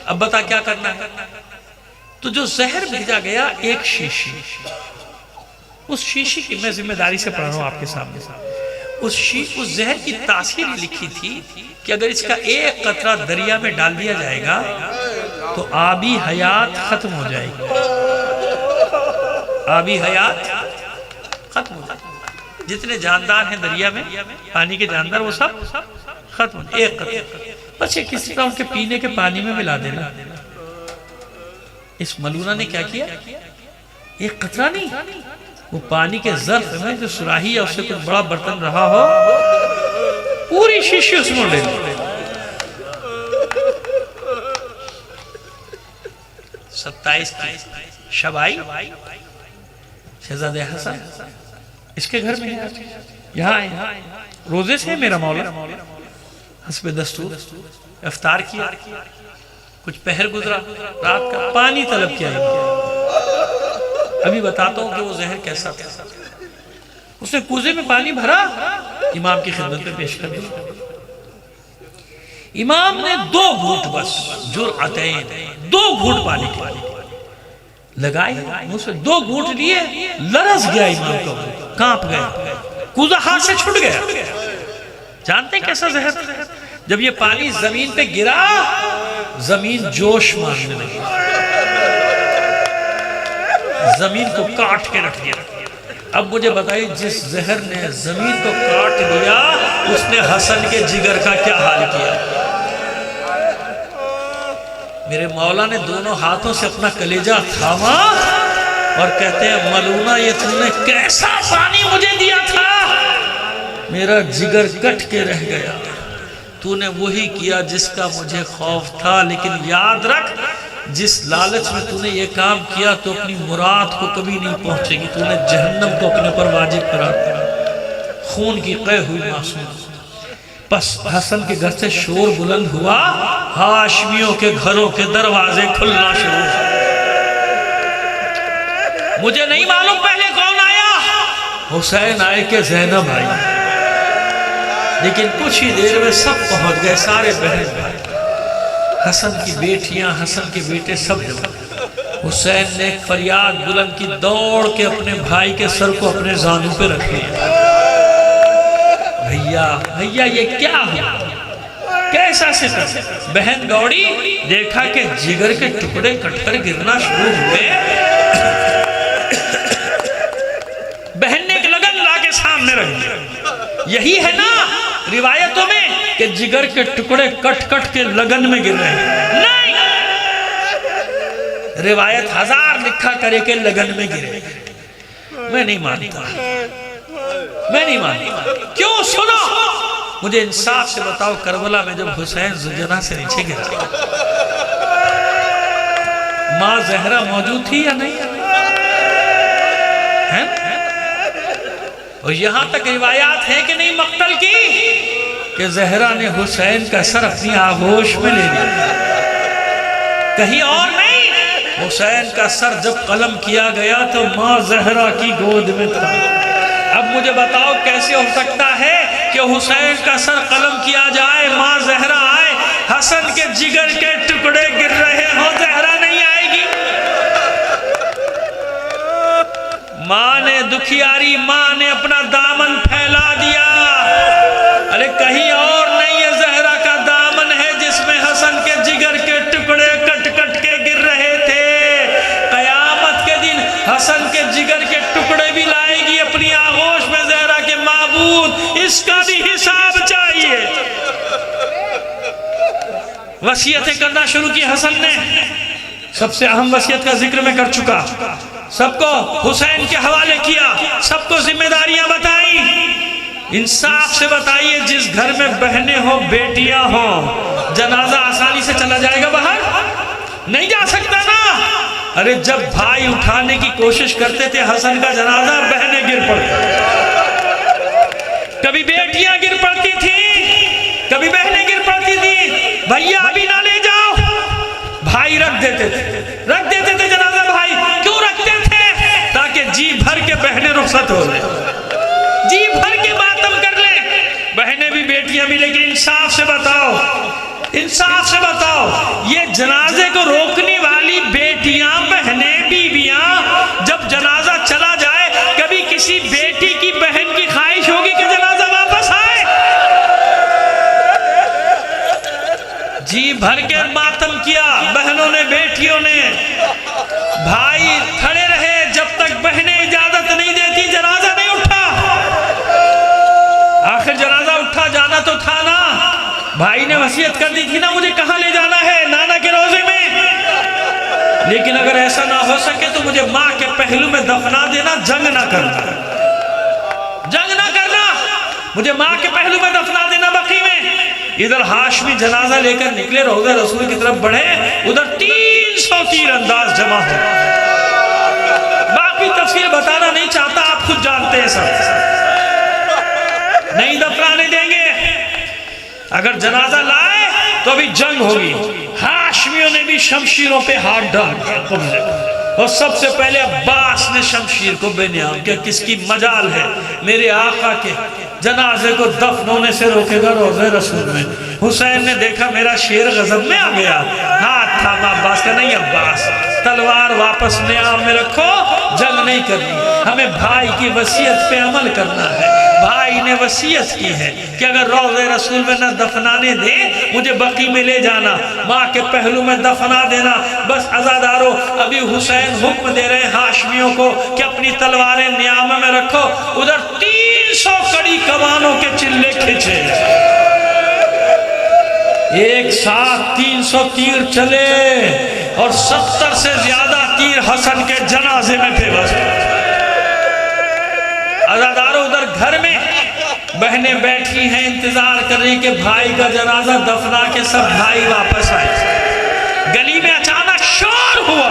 اب بتا کیا کرنا ہے؟ تو جو زہر بھیجا گیا ایک شیشی، اس شیشی کی میں ذمہ داری سے پڑھ رہا ہوں آپ کے سامنے، اس زہر کی تاثیر لکھی تھی کہ اگر اس کا ایک قطرہ دریا میں ڈال دیا جائے گا تو آبی حیات ختم ہو جائے گی، آبی حیات ختم ہو جائے گی، جتنے جاندار ہیں دریا میں پانی کے جاندار وہ سب ختم ہو جائے، ایک قطرہ بس یہ کسی طرح ان کے پینے کے پانی میں ملا دینا۔ اس ملونہ نے کیا کیا؟ ایک قطرہ نہیں، وہ پانی کے ظرف میں جو سراہی یا اس سے کچھ بڑا برتن رہا ہو پوری شیشی اس میں لے لی۔ 27 کی شب آئی، شہزادہ حسن اس کے گھر میں یہاں آئے، روزے سے میرا مولا حسب دستور افطار کیا، کچھ پہر گزرا رات کا، پانی طلب کیا۔ ابھی بتاتا ہوں کہ وہ زہر کیسا تھا۔ اس نے کوزے میں پانی بھرا، امام کی خدمت میں پیش کر دیا۔ امام نے 2 گھونٹ بس جرعتین 2 گھونٹ پانی کے لگائی، منہ سے 2 گھونٹ لیے، لرز گیا امام کو، کانپ گیا، کوزہ ہاتھ سے چھٹ گیا۔ جانتے ہیں کیسا زہر؟ جب یہ پانی زمین پہ گرا، زمین جوش مارنے لگی، زمین کو کاٹ کے رکھ دیا۔ اب مجھے بتائیے جس زہر نے زمین کو کاٹ دیا، اس نے حسن کے جگر کا کیا حال کیا؟ میرے مولا نے دونوں ہاتھوں سے اپنا کلیجہ تھاما اور کہتے ہیں ملونہ یہ تم نے کیسا پانی مجھے دیا تھا، میرا جگر کٹ کے رہ گیا، تو نے وہی کیا جس کا مجھے خوف تھا، لیکن یاد رکھ جس لالچ میں تو نے یہ کام کیا تو اپنی مراد کو کبھی نہیں پہنچے گی، تو نے جہنم کو اپنے پر واجب قرار دیا۔ خون کی قے ہوئی معصوم۔ پس حسن کے گھر سے شور بلند ہوا، ہاشمیوں کے گھروں کے دروازے کھلنا شروع ہوئے۔ مجھے نہیں معلوم پہلے کون آیا، حسین آئے کہ زینب آئی، لیکن کچھ ہی دیر میں سب پہنچ گئے، سارے بہن بھائی، حسن کی بیٹیاں، حسن کے بیٹے سب جمع۔ حسین نے ایک فریاد بلند کی، دوڑ کے اپنے بھائی کے سر کو اپنے زانوں پہ رکھ لیا۔ بھیا یہ کیا ہوا، کیسا ستم؟ بہن دوڑی، دیکھا کہ جگر کے ٹکڑے کٹ کر گرنا شروع ہوئے۔ بہن نے ایک لگن لا کے سامنے رکھ دیا۔ یہی ہے نا روایتوں میں کہ جگر کے ٹکڑے کٹ کٹ کے لگن میں گر رہے ہیں، نہیں، روایت 1000 لکھا کرے کہ لگن میں گرے۔ میں نہیں مانتا، میں نہیں مانتا۔ کیوں؟ سنو، مجھے انصاف سے بتاؤ، کربلا میں جب حسین زنجنا سے نیچے گرا، ماں زہرہ موجود تھی یا نہیں؟ اور یہاں تک روایات ہیں کہ نہیں مقتل کی، کہ زہرہ نے حسین کا سر اپنی آغوش میں لے لیا، کہیں اور نہیں۔ حسین کا سر جب قلم کیا گیا تو ماں زہرہ کی گود میں تھا۔ اب مجھے بتاؤ کیسے ہو سکتا ہے کہ حسین کا سر قلم کیا جائے، ماں زہرہ آئے، حسن کے جگر کے ٹکڑے گر رہے ہوں، زہرہ نہیں آئے گی؟ ماں نے دکھیاری، ماں نے اپنا دامن پھیلا دیا۔ ارے کہیں اور نہیں، یہ زہرہ کا دامن ہے جس میں حسن کے جگر کے ٹکڑے کٹ کٹ کے گر رہے تھے۔ قیامت کے دن حسن کے جگر کے ٹکڑے بھی لائے گی اپنی آغوش میں زہرہ کے معبود، اس کا بھی حساب چاہیے۔ وصیتیں کرنا شروع کی حسن نے، سب سے اہم وصیت کا ذکر میں کر چکا، سب کو حسین کے حوالے کیا، سب کو ذمہ داریاں بتائیں۔ انصاف سے بتائیے، جس گھر میں بہنیں ہوں، بیٹیاں ہوں، جنازہ آسانی سے چلا جائے گا باہر؟ نہیں جا سکتا نا۔ ارے جب بھائی اٹھانے کی کوشش کرتے تھے حسن کا جنازہ، بہنیں گر پڑتی، کبھی بیٹیاں گر پڑتی تھی، کبھی بہنیں گر پڑتی تھی۔ بھیا ابھی نہ لے جاؤ، بھائی رکھ دیتے تھے جنازہ۔ بھائی کیوں رکھتے تھے؟ تاکہ جی بھر کے بہنیں رخصت ہو لیں، جی بھر کے ماتم کر لیں، بہنیں بھی بیٹیاں بھی۔ لیکن انصاف سے بتاؤ، انصاف سے بتاؤ، یہ جنازے کو روکنے والی بیٹیاں، بہنیں، بیویاں، جب جنازہ چلا جائے، کبھی کسی بیٹی کی بہن کی خواہش ہوگی کہ جنازہ واپس آئے؟ جی بھر کے ماتم کیا بہنوں نے، بیٹیوں نے، بھائی کھڑے رہے جب تک بہنیں اجازت نہیں دیتی، جنازہ نہیں اٹھا۔ آخر جنازہ اٹھا، جانا تو تھا نا، بھائی نے وصیت کر دی تھی نا مجھے کہاں لے جانا ہے، نانا کے روزے میں۔ لیکن اگر ایسا نہ ہو سکے تو مجھے ماں کے پہلو میں دفنا دینا، جنگ نہ کرنا، جنگ نہ کرنا، مجھے ماں کے پہلو میں دفنا دینا بقی میں۔ ادھر ہاشمی جنازہ لے کر نکلے، روضہ رسول کی طرف بڑھے، ادھر 300 تیر انداز جمع ہو۔ باقی تفصیل بتانا نہیں چاہتا، آپ خود جانتے ہیں سب، نہیں دفنانے دیں گے۔ اگر جنازہ لائے تو ابھی جنگ ہوگی۔ ہاشمیوں نے بھی شمشیروں پہ ہاتھ ڈال دیا، اور سب سے پہلے عباس نے شمشیر کو بے نیام کیا، کس کی مجال ہے میرے آقا کے جنازے کو دفن ہونے سے روکے گا روضہ رسول میں۔ حسین نے دیکھا میرا شیر غضب میں آ گیا، ہاتھ تھاما عباس کا، نہیں عباس تلوار واپس نیام میں رکھو، جنگ نہیں کرنی، ہمیں بھائی کی وصیت پہ عمل کرنا ہے۔ بھائی نے وصیت کی ہے کہ اگر روضہ رسول میں نہ دفنانے دے مجھے بقی میں لے جانا، ماں کے پہلو میں دفنا دینا۔ بس عزادارو ابھی حسین حکم دے رہے ہیں ہاشمیوں کو کہ اپنی تلواریں نیام میں رکھو۔ ادھر 300 کڑی کمانوں کے چلے کھچے، ایک ساتھ 300 تیر چلے اور 70 سے زیادہ تیر حسن کے جنازے میں پیوست۔ عزادارو ادھر گھر میں بہنیں بیٹھی ہیں انتظار کر رہی کہ بھائی کا جنازہ دفنا کے سب بھائی واپس آئے۔ گلی میں اچانک شور ہوا،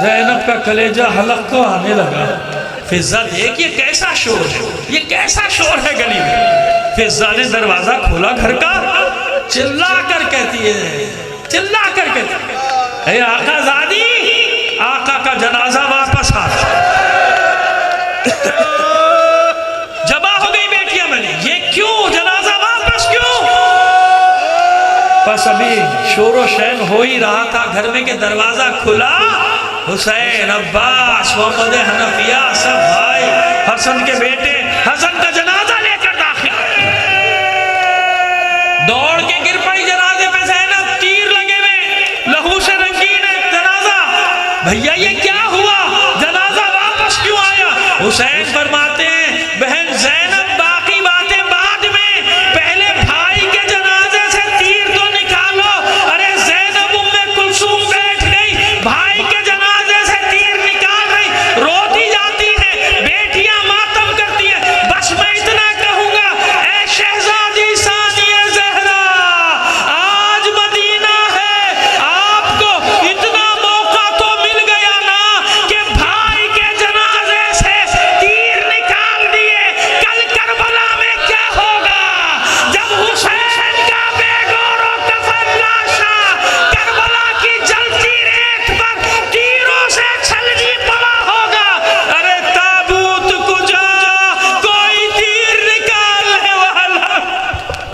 زینب کا کلیجہ حلق کو آنے لگا۔ فضہ دیکھ یہ کیسا شور ہے، یہ کیسا شور ہے گلی میں۔ فضہ نے دروازہ کھولا گھر کا، چلا کر کہتی ہے، چلا کر کہتی ہے، اے آقا زادی، آقا کا جنازہ واپس آ۔ جمع ہو گئی بیٹیاں میں نے، یہ کیوں جنازہ واپس کیوں؟ پس ابھی شور و شین ہو ہی رہا تھا گھر میں کہ دروازہ کھلا، حسین، عباس، محمد حنفیہ سب بھائی، حسن کے بیٹے حسن کا جنازہ لے کر داخل۔ دوڑ کے گر پڑی جنازے پہ زینب، تیر لگے ہوئے، لہو سے رنگین ہے جنازہ۔ بھیا یہ کیا ہوا؟ جنازہ واپس کیوں آیا؟ حسین فرماتے